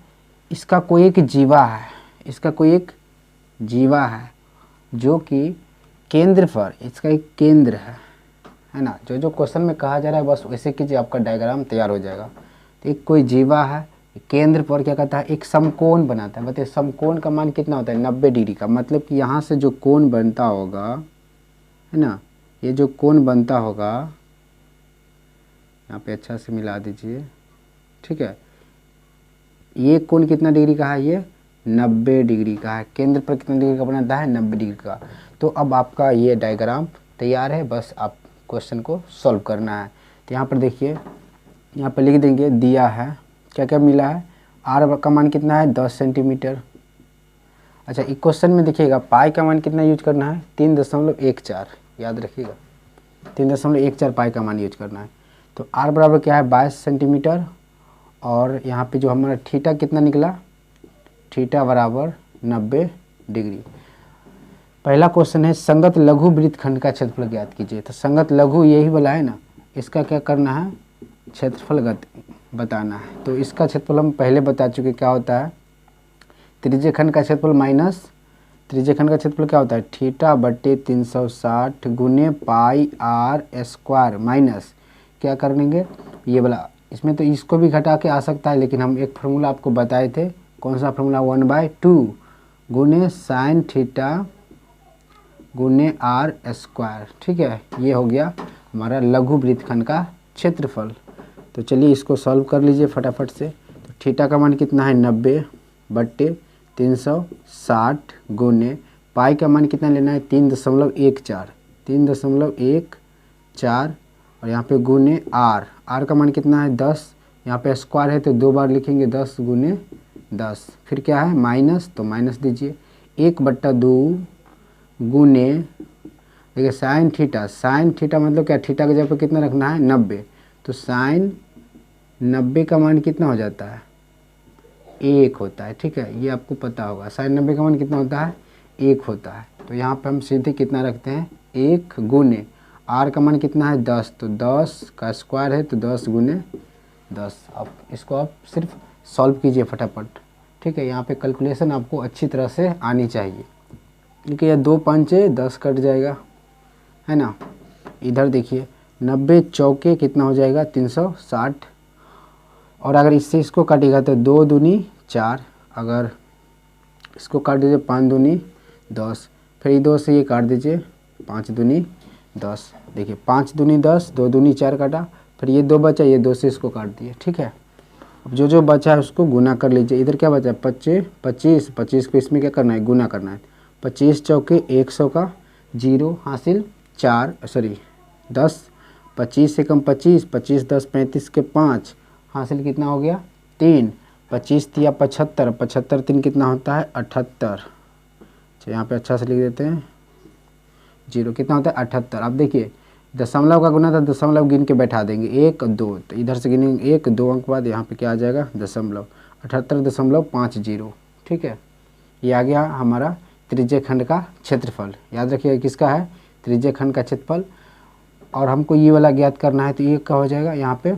इसका कोई एक जीवा है, इसका कोई एक जीवा है जो कि केंद्र पर, इसका एक केंद्र है ना। जो क्वेश्चन में कहा जा रहा है बस वैसे कीजिए, आपका डायग्राम तैयार हो जाएगा। तो एक कोई जीवा है, केंद्र पर क्या कहता है, एक समकोण बनाता है। बताइए समकोण का मान कितना होता है, 90 डिग्री का। मतलब कि यहाँ से जो कोण बनता होगा, है ना, ये जो कोण बनता होगा, यहाँ पे अच्छा से मिला दीजिए, ठीक है। ये कोण कितना डिग्री का है, ये 90 डिग्री का है। केंद्र पर कितना डिग्री का बनाता है, 90 डिग्री का। तो अब आपका ये डायग्राम तैयार है, बस आप क्वेश्चन को सॉल्व करना है। तो यहाँ पर देखिए, यहाँ पर लिख देंगे, दिया है क्या क्या मिला है, आर का मान कितना है 10 सेंटीमीटर। अच्छा इस क्वेश्चन में देखिएगा पाई का मान कितना यूज करना है, 3.14, याद रखिएगा 3.14 पाई का मान यूज करना है। तो आर बराबर क्या है 22 सेंटीमीटर, और यहाँ पे जो हमारा थीटा कितना निकला, थीटा बराबर 90 डिग्री। पहला क्वेश्चन है संगत लघु वृत्तखंड का क्षेत्रफल ज्ञात कीजिए। तो संगत लघु यही वाला है ना, इसका क्या करना है, क्षेत्रफल बताना है। तो इसका क्षेत्रफल हम पहले बता चुके, क्या होता है, त्रिज्यखंड का क्षेत्रफल माइनस त्रिज्यखंड का क्षेत्रफल क्या होता है, थीटा बटे 360 गुने पाई आर स्क्वायर माइनस क्या कर लेंगे ये वाला। इसमें तो इसको भी घटा के आ सकता है, लेकिन हम एक फार्मूला आपको बताए थे, कौन सा फार्मूला, 1/2 गुने साइन थीटा गुने आर स्क्वायर, ठीक है। ये हो गया हमारा लघु वृत्तखंड का क्षेत्रफल। तो चलिए इसको सॉल्व कर लीजिए फटाफट से। तो थीटा का मान कितना है 90 बट्टे 360 गुने पाई का मान कितना लेना है 3.14 और यहाँ पे गुने आर का मान कितना है 10, यहाँ पे स्क्वायर है तो 2 बार लिखेंगे 10 गुने 10, फिर क्या है माइनस, तो माइनस दीजिए 1/2 गुने, देखिए साइन थीटा मतलब क्या, थीटा की जगह पे कितना रखना है 90, तो साइन 90 का मान कितना हो जाता है 1 होता है, ठीक है। ये आपको पता होगा साइन 90 का मान कितना होता है 1 होता है। तो यहाँ पे हम सीधे कितना रखते हैं 1 गुने आर का मान कितना है 10, तो 10 का स्क्वायर है तो 10 गुने 10। अब इसको आप सिर्फ सॉल्व कीजिए फटाफट, ठीक है। यहाँ पे कैलकुलेशन आपको अच्छी तरह से आनी चाहिए, क्योंकि यह 2 पंचे 10 कट जाएगा, है ना। इधर देखिए 90 चौके कितना हो जाएगा 360, और अगर इससे इसको काटिएगा तो 2 दूनी 4, अगर इसको काट दीजिए 5 दूनी 10, फिर ये 2 से ये काट दीजिए 5 दूनी 10, देखिए 5 दूनी 10, 2 दूनी 4 काटा, फिर ये 2 बचा, ये 2 से इसको काट दिए, ठीक है। अब जो बचा है उसको गुना कर लीजिए। इधर क्या बचा है 25 को इसमें क्या करना है गुना करना है, 25 चौके 100 का 0 हासिल 10, 25 से कम 25, 10 35 के 5 हासिल कितना हो गया 3, 25 तिया 75, 75 3 कितना होता है 78। अच्छा यहाँ पे अच्छा से लिख देते हैं 0 कितना होता है 78। अब देखिए दशमलव का गुना था, दशमलव गिन के बैठा देंगे 1 2, तो इधर से गिनेंगे 1 2 अंक बाद यहाँ पे क्या आ जाएगा दशमलव, 78.50, ठीक है। ये आ गया हमारा त्रिज्यखंड का क्षेत्रफल। याद रखिएगा किसका है त्रिज्यखंड का क्षेत्रफल। और हमको ये वाला ज्ञात करना है, तो ये क्या हो जाएगा यहाँ पे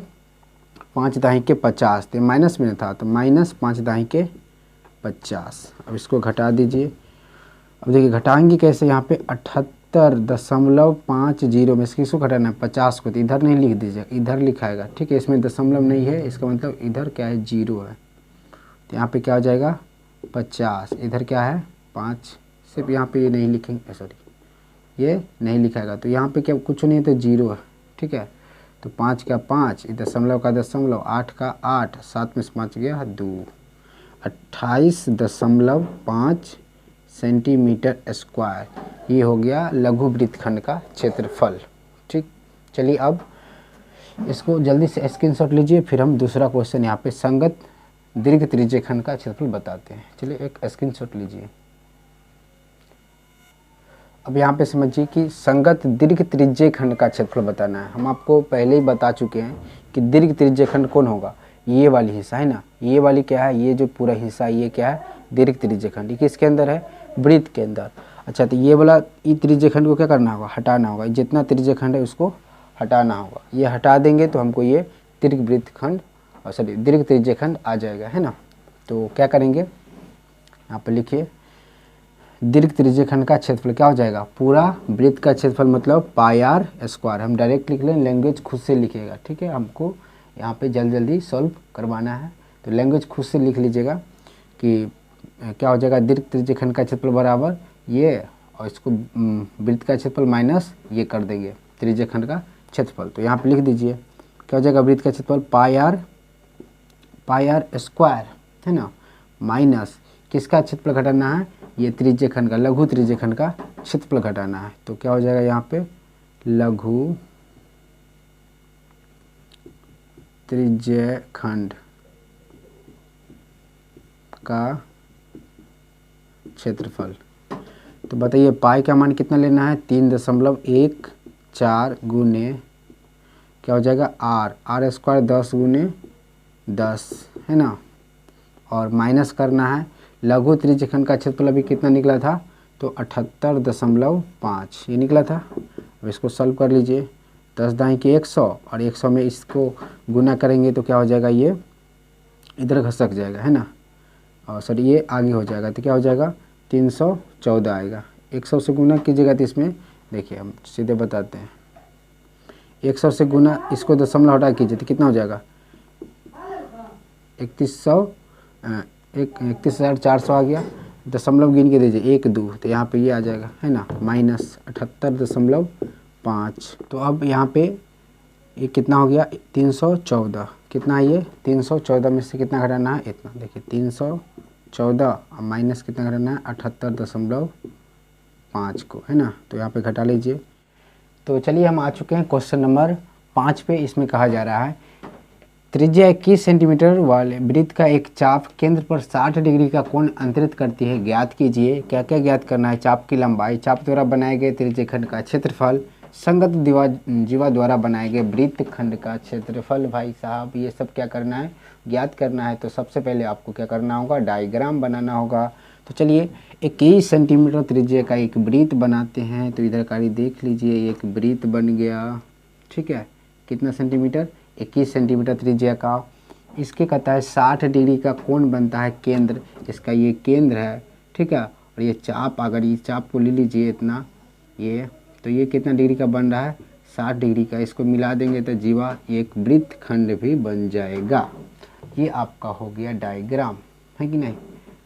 5 दाही के 50, तो माइनस में था तो माइनस 5 दाही के 50। अब इसको घटा दीजिए। अब देखिए घटाएंगे कैसे, यहाँ पे 78.50 में से किसको घटाना है 50 को, तो इधर नहीं लिख दीजिएगा, इधर लिखाएगा, ठीक है। इसमें दशमलव नहीं है, इसका मतलब इधर क्या है 0 है, तो यहाँ पे क्या हो जाएगा 50, इधर क्या है 5, सिर्फ यहाँ पे ये नहीं लिखेंगे, सॉरी ये नहीं लिखाएगा, तो यहाँ पे क्या कुछ नहीं है तो 0 है, ठीक है। तो 5 का 5, दशमलव का दशमलव, 8 का 8, 7 में से 5 गया 2, 28.5 सेंटीमीटर स्क्वायर। ये हो गया लघु वृत्तखंड का क्षेत्रफल। ठीक, चलिए अब इसको जल्दी से स्क्रीनशॉट लीजिए, फिर हम दूसरा क्वेश्चन यहाँ पे संगत दीर्घ त्रिज्यखंड का क्षेत्रफल बताते हैं। चलिए एक स्क्रीनशॉट लीजिए। अब यहाँ पे समझिए कि संगत दीर्घ त्रिज्यखंड का क्षेत्रफल बताना है। हम आपको पहले ही बता चुके हैं कि दीर्घ त्रिज्यखंड कौन होगा, ये वाली हिस्सा है ना, ये वाली क्या है, ये जो पूरा हिस्सा ये क्या है, दीर्घ त्रिज्यखंड। ये किसके अंदर है, वृत्त के अंदर। अच्छा, तो ये वाला त्रिज्यखंड को क्या करना होगा, हटाना होगा। जितना त्रिज्यखंड है उसको हटाना होगा। ये हटा देंगे तो हमको ये दीर्घ वृत्तखंड सॉरी दीर्घ त्रिज्यखंड आ जाएगा, है ना। तो क्या करेंगे, यहाँ पर लिखिए दीर्घ त्रिज्यखंड का क्षेत्रफल क्या हो जाएगा, पूरा वृत्त का क्षेत्रफल मतलब पाई आर स्क्वायर। हम डायरेक्ट लिख लें, लैंग्वेज खुद से लिखिएगा, ठीक है। हमको यहाँ पे जल्दी सॉल्व करवाना है, तो लैंग्वेज खुद से लिख लीजिएगा कि क्या हो जाएगा, दीर्घ त्रिज्यखंड का क्षेत्रफल बराबर ये, और इसको वृत्त का क्षेत्रफल माइनस ये कर देंगे त्रिज्यखंड का क्षेत्रफल। तो यहाँ पे लिख दीजिए क्या हो जाएगा, वृत्त का क्षेत्रफल पाई आर स्क्वायर, है ना, माइनस किसका क्षेत्रफल घटाना है, ये त्रिज्यखंड का, लघु त्रिज्यखंड का क्षेत्रफल घटाना है। तो क्या हो जाएगा यहाँ पे, लघु त्रिज्यखंड का क्षेत्रफल। तो बताइए पाई का मान कितना लेना है, 3.14 गुने क्या हो जाएगा आर स्क्वायर 10 गुने 10, है ना, और माइनस करना है लघु त्रिज्यखंड का क्षेत्रफल अभी कितना निकला था, तो 78.5 ये निकला था। अब इसको सॉल्व कर लीजिए, 10 दाएँ की 100 और 100 में इसको गुना करेंगे तो क्या हो जाएगा, ये इधर खसक जाएगा, है ना, और सॉरी ये आगे हो जाएगा, तो क्या हो जाएगा 314 आएगा। 100 से गुना कीजिएगा तो इसमें देखिए हम सीधे बताते हैं, 100 से गुना इसको दशमलव हटा कीजिए तो कितना हो जाएगा, 31,400 आ गया। दशमलव गिन के दीजिए 1 2, तो यहाँ पे ये आ जाएगा, है ना, माइनस 78.5। तो अब यहाँ पे ये कितना हो गया, 314, कितना है ये 314 में से कितना घटाना है, इतना, देखिए 314 और माइनस कितना घटाना है 78.5 को, है ना। तो यहाँ पे घटा लीजिए। तो चलिए हम आ चुके हैं क्वेश्चन नंबर 5 पे। इसमें कहा जा रहा है त्रिज्या 21 सेंटीमीटर वाले वृत्त का एक चाप केंद्र पर 60 डिग्री का कोण अंतरित करती है, ज्ञात कीजिए। क्या क्या ज्ञात करना है, चाप की लंबाई, चाप द्वारा बनाए गए त्रिज्यखंड का क्षेत्रफल, संगत जीवा द्वारा बनाए गए वृत्तखंड का क्षेत्रफल। भाई साहब ये सब क्या करना है, ज्ञात करना है। तो सबसे पहले आपको क्या करना होगा, डायग्राम बनाना होगा। तो चलिए 21 सेंटीमीटर त्रिज्या का एक वृत्त बनाते हैं। तो इधर कारी देख लीजिए, एक वृत्त बन गया, ठीक है, कितना सेंटीमीटर, 21 सेंटीमीटर त्रिज्या का। इसके कहता है 60 डिग्री का कोण बनता है केंद्र, इसका ये केंद्र है, ठीक है। और ये चाप, अगर ये चाप को ले लीजिए इतना, ये तो ये कितना डिग्री का बन रहा है, 60 डिग्री का। इसको मिला देंगे तो जीवा एक वृत्तखंड भी बन जाएगा। ये आपका हो गया डायग्राम, है कि नहीं,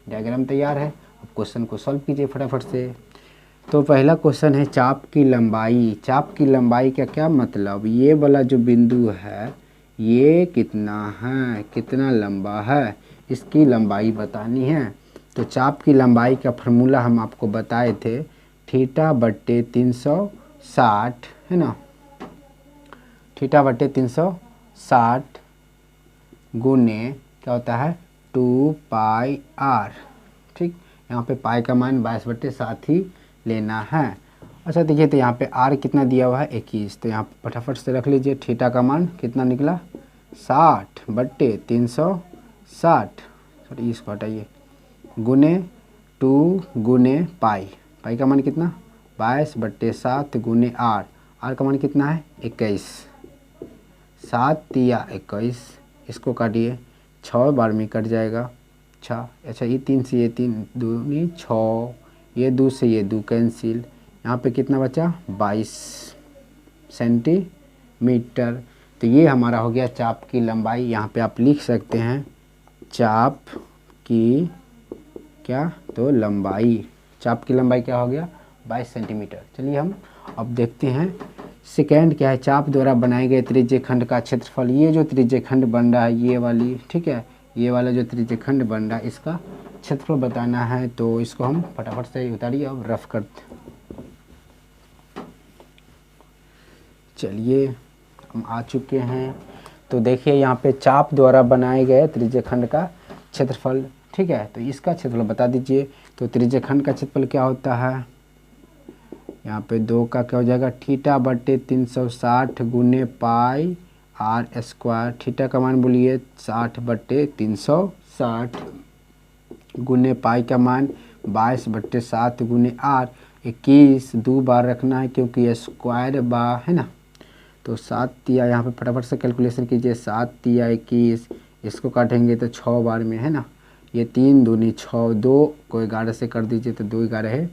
डायग्राम तैयार है। अब क्वेश्चन को सॉल्व कीजिए फटाफट से। तो पहला क्वेश्चन है चाप की लंबाई। चाप की लंबाई का क्या मतलब, ये वाला जो बिंदु है ये कितना है, कितना लंबा है, इसकी लंबाई बतानी है। तो चाप की लंबाई का फार्मूला हम आपको बताए थे, θ/360, है ना, θ/360 गुने क्या होता है 2πr, ठीक। यहाँ पे पाई का मान 22/7 ही लेना है। अच्छा देखिए, तो यहाँ पे r कितना दिया हुआ है 21, तो यहाँ फटाफट से रख लीजिए। थीटा का मान कितना निकला 60/360, सॉरी इसको हटाइए, गुने 2 गुने पाई, पाई का मान कितना 22/7 गुने r, r का मान कितना है 21, 7 या 21, इसको काटिए 6 बार में कट जाएगा 6। अच्छा ये 3 से ये 3 दूनी 6, ये 2 से ये 2 कैंसिल, यहाँ पे कितना बचा 22 सेंटीमीटर। तो ये हमारा हो गया चाप की लंबाई। यहाँ पे आप लिख सकते हैं चाप की क्या, तो लंबाई, चाप की लंबाई क्या हो गया 22 सेंटीमीटर। चलिए हम अब देखते हैं सेकेंड क्या है, चाप द्वारा बनाए गए त्रिज्यखंड का क्षेत्रफल। ये जो त्रिज्यखंड बन रहा है ये वाली, ठीक है, ये वाला जो त्रिज्यखंड बन रहा है इसका क्षेत्रफल बताना है तो इसको हम फटाफट से उतारिए अब रफ करते। चलिए हम आ चुके हैं। तो देखिए यहाँ पे चाप द्वारा बनाए गए त्रिज्यखंड का क्षेत्रफल, ठीक है। तो इसका क्षेत्रफल बता दीजिए। तो त्रिज्यखंड का क्षेत्रफल क्या होता है, यहाँ पे 2 का क्या हो जाएगा, थीटा बट्टे 360 गुने पाई आर स्क्वायर। थीटा का मान बोलिए 60 बट्टे 360 गुने पाई का मान 22 बट्टे 7 गुने आर। 21 2 बार रखना है क्योंकि स्क्वायर बा है ना। तो 7 तिया यहाँ पे फटाफट से कैलकुलेशन कीजिए। 7 तिया 21, इसको काटेंगे तो 6 बार में है ना। ये 3 दूनी 6, 2 को 11 से कर दीजिए तो 2 11 है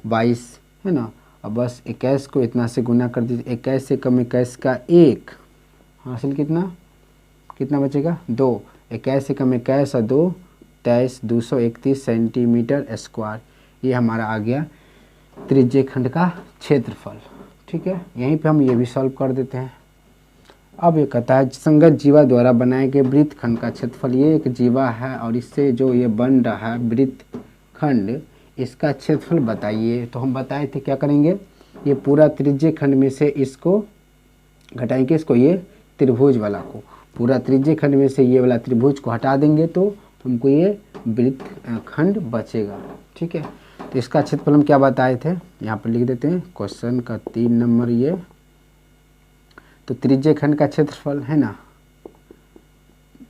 22 है ना। अब बस 21 को इतना से गुना कर दीजिए। 21 से कम 21 का 1 हासिल कितना बचेगा 2। 21 से कम 21 और 2 23, 231 सेंटीमीटर स्क्वायर। ये हमारा आ गया त्रिज्यखंड का क्षेत्रफल, ठीक है। यहीं पे हम ये भी सॉल्व कर देते हैं। अब ये कहता है संगत जीवा द्वारा बनाए गए वृत्तखंड का क्षेत्रफल। ये एक जीवा है और इससे जो ये बन रहा है वृत्तखंड, इसका क्षेत्रफल बताइए। तो हम बताए थे क्या करेंगे, ये पूरा त्रिज्यखंड में से इसको घटाएंगे, इसको ये त्रिभुज वाला को, पूरा त्रिज्यखंड में से ये वाला त्रिभुज को हटा देंगे तो हमको ये वृत्तखंड बचेगा, ठीक है। तो इसका क्षेत्रफल हम क्या बताए थे, यहाँ पर लिख देते हैं क्वेश्चन का 3 नंबर ये। तो त्रिज्यखंड का क्षेत्रफल है ना,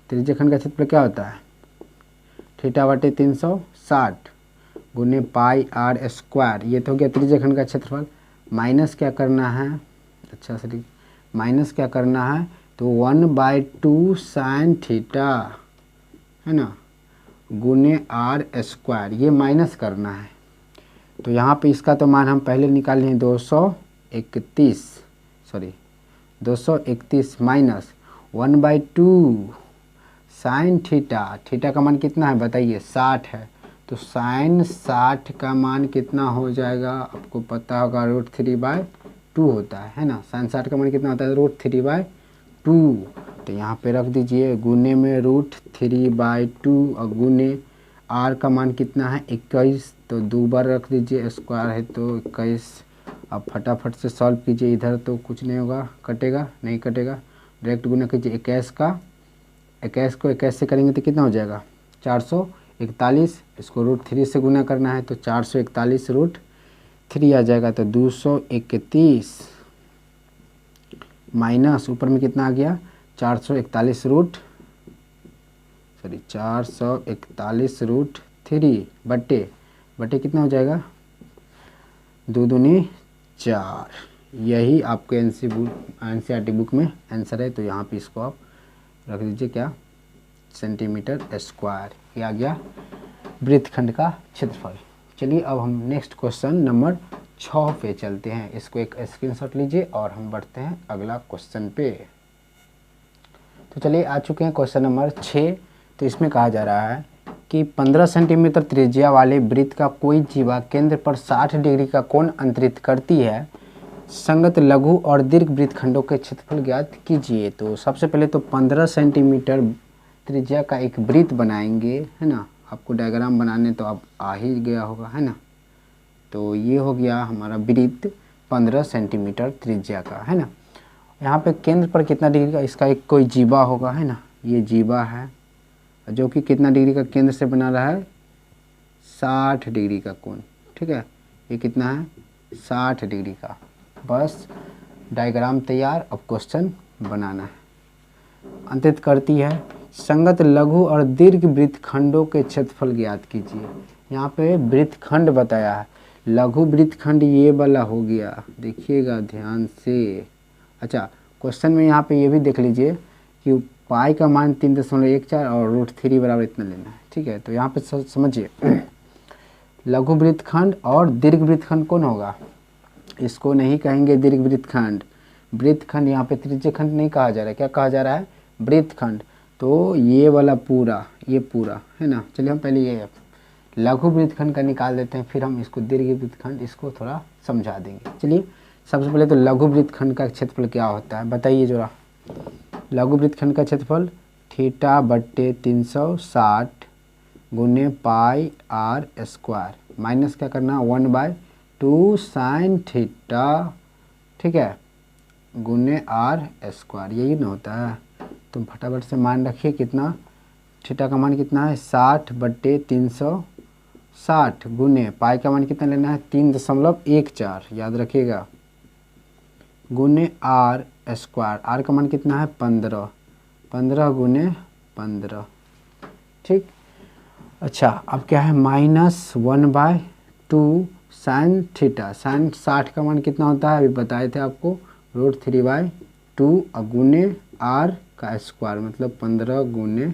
त्रिज्यखंड का क्षेत्रफल क्या होता है, थीटा बटे 360 गुने पाई आर स्क्वायर। ये तो हो गया त्रिज्यखंड का क्षेत्रफल। माइनस क्या करना है, अच्छा सर माइनस क्या करना है, तो 1/2 साइन थीटा है ना गुने आर स्क्वायर, ये माइनस करना है। तो यहाँ पे इसका तो मान हम पहले निकाल लिए 231 माइनस 1/2 साइन थीटा। थीटा का मान कितना है बताइए, 60 है। तो साइन 60 का मान कितना हो जाएगा, आपको पता होगा √3/2 होता है ना। साइन 60 का मान कितना होता है, √3/2। तो यहाँ पे रख दीजिए गुने में √3/2 और गुने आर का मान कितना है 21, तो 2 बार रख दीजिए, स्क्वायर है तो 21। अब फटाफट से सॉल्व कीजिए, इधर तो कुछ नहीं होगा, कटेगा नहीं कटेगा, डायरेक्ट गुना कीजिए। 21 को 21 से करेंगे तो कितना हो जाएगा 441। इसको √3 से गुना करना है तो 441 √3 आ जाएगा, तो 231 माइनस ऊपर में कितना आ गया 441 √3 बटे कितना हो जाएगा 2 दूनी 4। यही आपके एनसीईआरटी बुक में आंसर है। तो यहाँ पे इसको आप रख दीजिए क्या, सेंटीमीटर स्क्वायर। ये आ गया वृत्तखंड का क्षेत्रफल। चलिए अब हम नेक्स्ट क्वेश्चन नंबर 6 पे चलते हैं। इसको एक स्क्रीनशॉट लीजिए और हम बढ़ते हैं अगला क्वेश्चन पे। तो चलिए आ चुके हैं क्वेश्चन नंबर 6। तो इसमें कहा जा रहा है कि 15 सेंटीमीटर त्रिज्या वाले वृत्त का कोई जीवा केंद्र पर 60 डिग्री का कोण अंतरित करती है। संगत लघु और दीर्घ वृत्तखंडों के क्षेत्रफल ज्ञात कीजिए। तो सबसे पहले तो 15 सेंटीमीटर त्रिज्या का एक वृत्त बनाएंगे है ना। आपको डायग्राम बनाने तो अब आ ही गया होगा है ना। तो ये हो गया हमारा वृत्त 15 सेंटीमीटर त्रिज्या का है ना। यहाँ पे केंद्र पर कितना डिग्री का इसका एक कोई जीवा होगा है ना। ये जीवा है जो कि कितना डिग्री का केंद्र से बना रहा है 60 डिग्री का कोण, ठीक है। ये कितना है 60 डिग्री का। बस डायग्राम तैयार, अब क्वेश्चन बनाना है। अंतरित करती है संगत लघु और दीर्घ वृत्तखंडों के क्षेत्रफल ज्ञात कीजिए। यहाँ पे वृत्तखंड बताया है, लघु वृत्तखंड ये वाला हो गया, देखिएगा ध्यान से। अच्छा क्वेश्चन में यहाँ पे ये भी देख लीजिए कि पाई का मान 3.14 और √3 बराबर इतना लेना है, ठीक है। तो यहाँ पे समझिए लघु वृत्तखंड और दीर्घ वृत्तखंड कौन होगा, इसको नहीं कहेंगे दीर्घ वृत्तखंड। वृत्तखंड यहाँ पे त्रिज्यखंड नहीं कहा जा रहा है, क्या कहा जा रहा है वृत्तखंड। तो ये वाला पूरा ये पूरा है ना। चलिए हम पहले ये लघु वृत्तखंड का निकाल देते हैं, फिर हम इसको दीर्घ वृत्तखंड इसको थोड़ा समझा देंगे। चलिए सबसे पहले तो लघु वृत्तखंड का क्षेत्रफल क्या होता है बताइए जरा। लघु वृत्तखंड का क्षेत्रफल थीटा बट्टे 360 गुने पाई आर स्क्वायर माइनस क्या करना 1/2 साइन थीटा, ठीक है, गुने आर स्क्वायर, यही ना होता है। तुम फटाफट से मान रखिए कितना, थीटा का मान कितना है 60/360 गुने पाई का मान कितना लेना है 3.14, याद रखिएगा, गुने आर स्क्वायर, आर का मान कितना है 15 गुने 15, ठीक। अच्छा अब क्या है -1/2 साइन थीटा, साइन 60 का मान कितना होता है अभी बताए थे आपको √3/2 गुने आर का स्क्वायर मतलब 15 गुने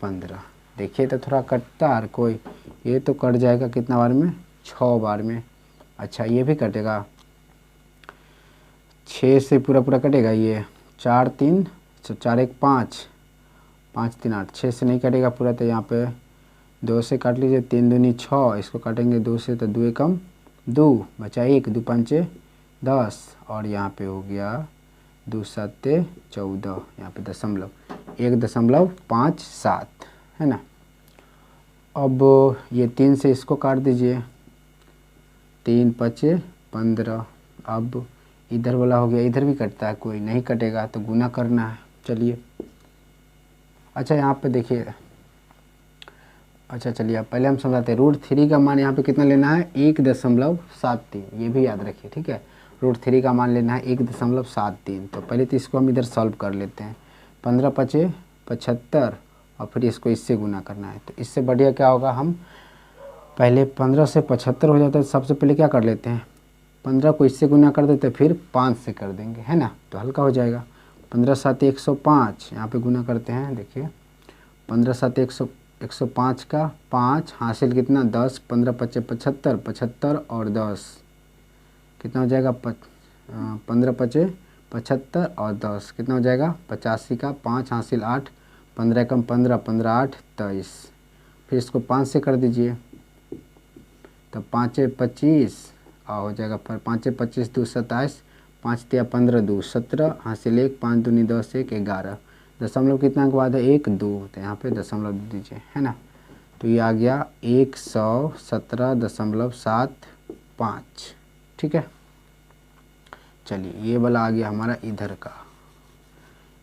15। देखिए तो थोड़ा कटता है कोई, ये तो कट जाएगा कितना बार में 6 बार में। अच्छा ये भी कटेगा 6 से पूरा कटेगा, ये 4 3 4 1 5 5 3 8, 6 से नहीं कटेगा पूरा, तो यहाँ पे 2 से काट लीजिए, 3 दूनी 6, इसको काटेंगे 2 से तो 2 एकम 2 बचा 1, 2 पंचे 10 और यहाँ पे हो गया 2 7 14, यहाँ पे दशमलव 1.57 है ना। अब ये 3 से इसको काट दीजिए, 3 5 15, अब इधर वाला हो गया, इधर भी कटता है कोई, नहीं कटेगा तो गुना करना है। चलिए अच्छा यहाँ पे देखिए, अच्छा चलिए अब पहले हम समझाते हैं √3 का मान यहाँ पे कितना लेना है 1.73, ये भी याद रखिए, ठीक है, √3 का मान लेना है 1.73। तो पहले तो इसको हम इधर सॉल्व कर लेते हैं, 15 5 75 और फिर इसको इससे गुना करना है। तो इससे बढ़िया क्या होगा, हम पहले 15 से 75 हो जाता है, सबसे पहले क्या कर लेते हैं 15 को इससे गुना कर देते, फिर 5 से कर देंगे, है ना, तो हल्का हो जाएगा। 15 7 105, यहाँ पे गुना करते हैं, देखिए 15 7 105 का 5 हासिल कितना 10, 15 5 75, 75 और 10 कितना हो जाएगा 15 5 75 और 10 कितना हो जाएगा 85 का 5 हासिल 8, 15 एकम 15, 15 8 23, फिर इसको 5 से कर दीजिए, तो 5 25 और हो जाएगा 5 25 2 27, 5 3 15 2 17 हासिल 1, 5 दूनी 10 1 11, दशमलव कितना के बाद है 1 2, तो यहाँ पे दशमलव दे दीजिए, है ना। तो ये आ गया 117.75, ठीक है। चलिए ये वाला आ गया हमारा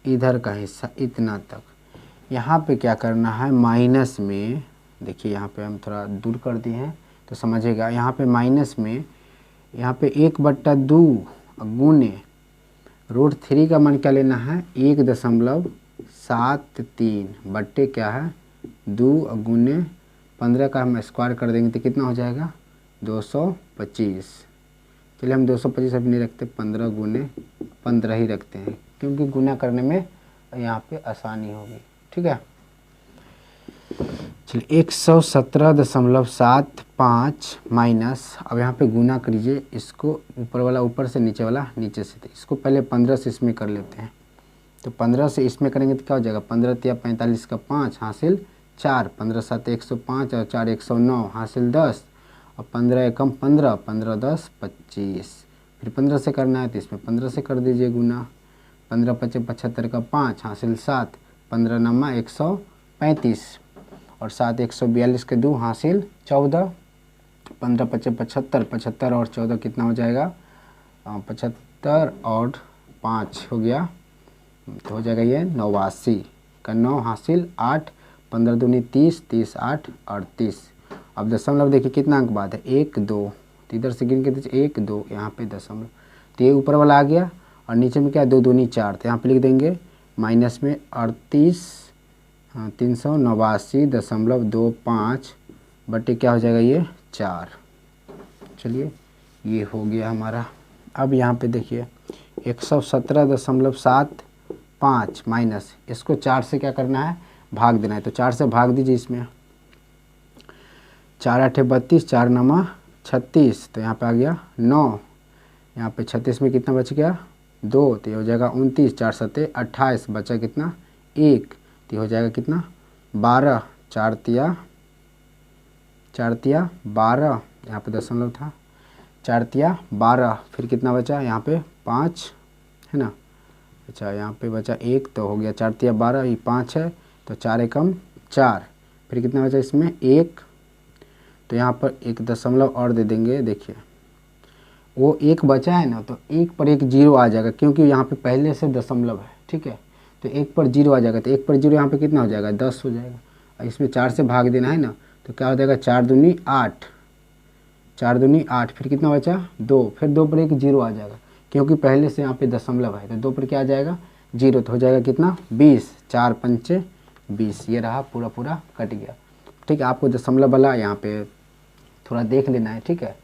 इधर का हिस्सा इतना तक। यहाँ पे क्या करना है माइनस में, देखिए यहाँ पे हम थोड़ा दूर कर दिए हैं तो समझिएगा, यहाँ पे माइनस में यहाँ पे 1/2 गुने √3 का मान क्या लेना है 1.73 बट्टे क्या है 2 गुने 15 का हम स्क्वायर कर देंगे तो कितना हो जाएगा 225। चलिए हम 225 अभी नहीं रखते, 15 गुने 15 ही रखते हैं क्योंकि गुना करने में यहाँ पे आसानी होगी, ठीक है। चलिए 117.75 माइनस, अब यहाँ पे गुना करिए इसको, ऊपर वाला ऊपर से नीचे वाला नीचे से, इसको पहले 15 से इसमें कर लेते हैं, तो 15 से इसमें करेंगे तो क्या हो जाएगा 15 3 45 का 5 हासिल 4, 15 7 105 और 4 109 हासिल 10 और 15 एकम 15, 15 10 25, फिर 15 से करना है तो इसमें 15 से कर दीजिए गुना, 15 5 75 का 5 हासिल 7, 15 9 135 और 7 142 के 2 हासिल 14, 15 5 75, 75 और 14 कितना हो जाएगा 75 और 5 हो गया, तो हो जाएगा ये 89 का 9 हासिल 8, 15 दूनी 30, 30 8 38। अब दशमलव देखिए कितना अंक बाद है 1 2, तो इधर से गिन के दीजिए 1 2, यहाँ पे दशमलव, तो ये ऊपर वाला आ गया और नीचे में क्या 2 दूनी 4, तो यहाँ पे लिख देंगे माइनस में 389.25 बटे क्या हो जाएगा ये 4। चलिए ये हो गया हमारा। अब यहाँ पे देखिए 117.75 माइनस, इसको 4 से क्या करना है भाग देना है, तो 4 से भाग दीजिए इसमें, 4 8 32, 4 9 36, तो यहाँ पे आ गया 9, यहाँ पे 36 में कितना बच गया 2, तो ये हो जाएगा 29, 4 7 28 बचा कितना 1, तो ये हो जाएगा कितना 12, 4 3 12, यहाँ पे दशमलव था 4 3 12, फिर कितना बचा यहाँ पे 5 है ना, अच्छा यहाँ पे बचा 1, तो हो गया 4 3 12, ये 5 है तो 4 एकम 4, फिर कितना बचा इसमें 1, तो यहाँ पर 1 दशमलव और दे देंगे। देखिए वो 1 बचा है ना, तो 1 पर एक 0 आ जाएगा क्योंकि यहाँ पे पहले से दशमलव है, ठीक है। तो 1 पर 0 आ जाएगा, तो 1 पर 0 यहाँ पे कितना हो जाएगा 10 हो जाएगा। और इसमें 4 से भाग देना है ना, तो क्या हो जाएगा 4 दूनी 8, 4 दूनी 8, फिर कितना बचा 2, फिर 2 पर एक 0 आ जाएगा क्योंकि पहले से यहाँ पे दशमलव है, तो 2 पर क्या आ जाएगा 0, तो हो जाएगा कितना 20, 4 पंचे 20। ये रहा पूरा पूरा कट गया, ठीक है। आपको दशमलव वाला यहाँ पे थोड़ा देख लेना है, ठीक है।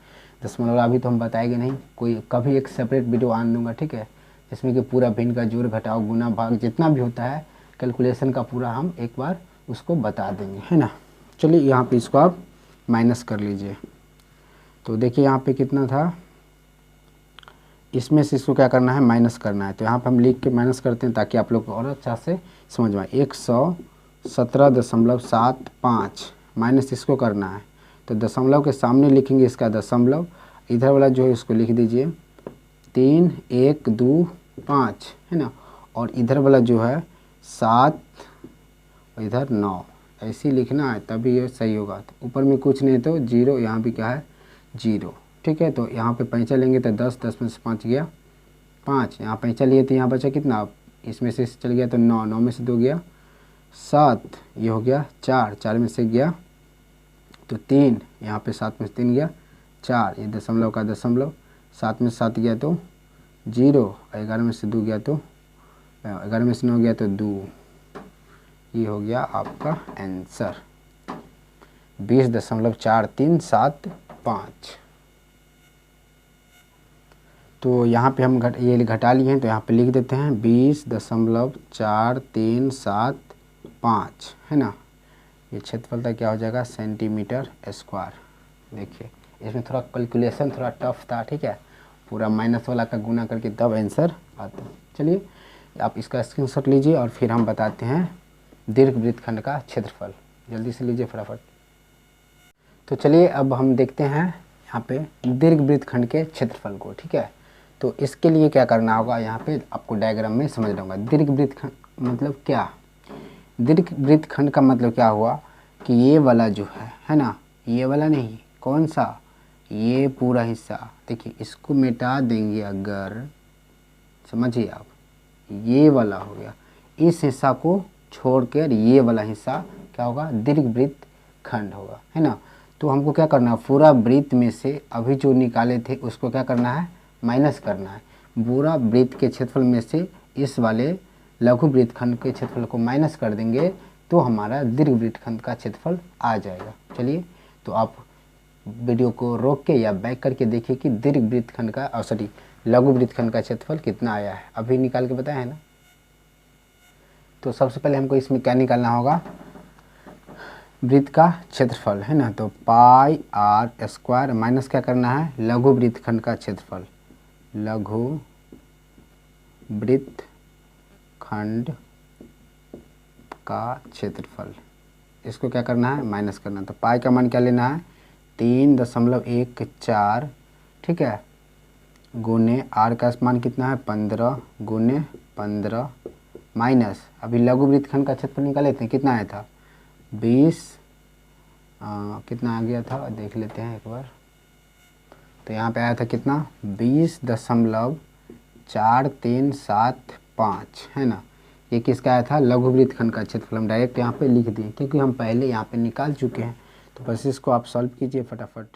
दशमलव वाला अभी तो हम बताएंगे नहीं, कोई कभी एक सेपरेट वीडियो आन दूंगा, ठीक है, जिसमें कि पूरा भिन्न का जोड़ घटाव गुना भाग जितना भी होता है कैलकुलेशन का पूरा हम एक बार उसको बता देंगे, है ना। चलिए यहाँ पे इसको आप माइनस कर लीजिए। तो देखिए यहाँ पे कितना था, इसमें से इसको क्या करना है माइनस करना है। तो यहाँ पे हम लिख के माइनस करते हैं ताकि आप लोग को और अच्छा से समझ में आए। 117.75 माइनस इसको करना है, तो दशमलव के सामने लिखेंगे इसका दशमलव, इधर वाला जो है इसको लिख दीजिए 3 1 2 5, है ना। और इधर वाला जो है 7 और इधर 9, ऐसे ही लिखना है तभी ये सही होगा। तो ऊपर में कुछ नहीं तो 0, यहाँ भी क्या है 0, ठीक है। तो यहाँ पे पैंचा लेंगे तो 10, 10 में से 5 गया 5, यहाँ पैंचा लिए तो यहाँ बचा कितना, इसमें से चल गया तो 9, 9 में से 2 गया 7, ये हो गया 4, 4 में से गया तो 3, यहाँ पे 7 में से 3 गया 4, ये दशमलव का दशमलव, 7 में से 7 गया तो 0, 11 में से 2 गया तो 11 में से 9 गया तो 2, ये हो गया आपका आंसर 20.4375। तो यहाँ पे हम ये घटा लिए हैं, तो यहाँ पे लिख देते हैं 20.4375, है ना। ये क्षेत्रफल का क्या हो जाएगा सेंटीमीटर स्क्वायर। देखिए इसमें थोड़ा कैलकुलेशन थोड़ा टफ था, ठीक है, पूरा माइनस वाला का गुना करके तब आंसर आता है। चलिए आप इसका स्क्रीनशॉट लीजिए और फिर हम बताते हैं दीर्घवृत्तखंड का क्षेत्रफल। जल्दी से लीजिए फटाफट। तो चलिए अब हम देखते हैं यहाँ पे दीर्घवृत्तखंड के क्षेत्रफल को, ठीक है। तो इसके लिए क्या करना होगा, यहाँ पे आपको डायग्राम में समझ रहा होगा। दीर्घवृत्तखंड मतलब क्या, दीर्घवृत्तखंड का मतलब क्या हुआ कि ये वाला जो है ना, ये वाला नहीं, कौन सा, ये पूरा हिस्सा, देखिए इसको मिटा देंगे अगर, समझिए आप, ये वाला हो गया, इस हिस्सा को छोड़कर ये वाला हिस्सा क्या होगा दीर्घवृत्तखंड होगा, है ना। तो हमको क्या करना है, पूरा वृत्त में से अभी जो निकाले थे उसको क्या करना है माइनस करना है। पूरा वृत्त के क्षेत्रफल में से इस वाले लघु वृत्तखंड के क्षेत्रफल को माइनस कर देंगे तो हमारा दीर्घवृत्तखंड का क्षेत्रफल आ जाएगा। चलिए तो आप वीडियो को रोक के या बैक करके देखिए कि दीर्घवृत्तखंड का सॉरी लघु वृत्तखंड का क्षेत्रफल कितना आया है, अभी निकाल के बताया है ना। तो सबसे पहले हमको इसमें क्या निकालना होगा, वृत्त का क्षेत्रफल, है ना। तो पाई आर स्क्वायर माइनस क्या करना है लघु वृत्तखंड का क्षेत्रफल, लघु वृत्तखंड का क्षेत्रफल, इसको क्या करना है माइनस करना है। तो पाई का मान क्या लेना है 3.14, ठीक है, गुने आर का मान कितना है 15 गुने 15 माइनस, अभी लघु वृत्तखंड का क्षेत्रफल निकाले थे कितना आया था 20, कितना आ गया था देख लेते हैं एक बार। तो यहाँ पे आया था कितना 20.4375, है ना। ये किसका आया था लघु वृत्तखंड का क्षेत्रफल, हम डायरेक्ट यहाँ पे लिख दिए क्योंकि हम पहले यहाँ पे निकाल चुके हैं। तो बस इसको आप सॉल्व कीजिए फटाफट।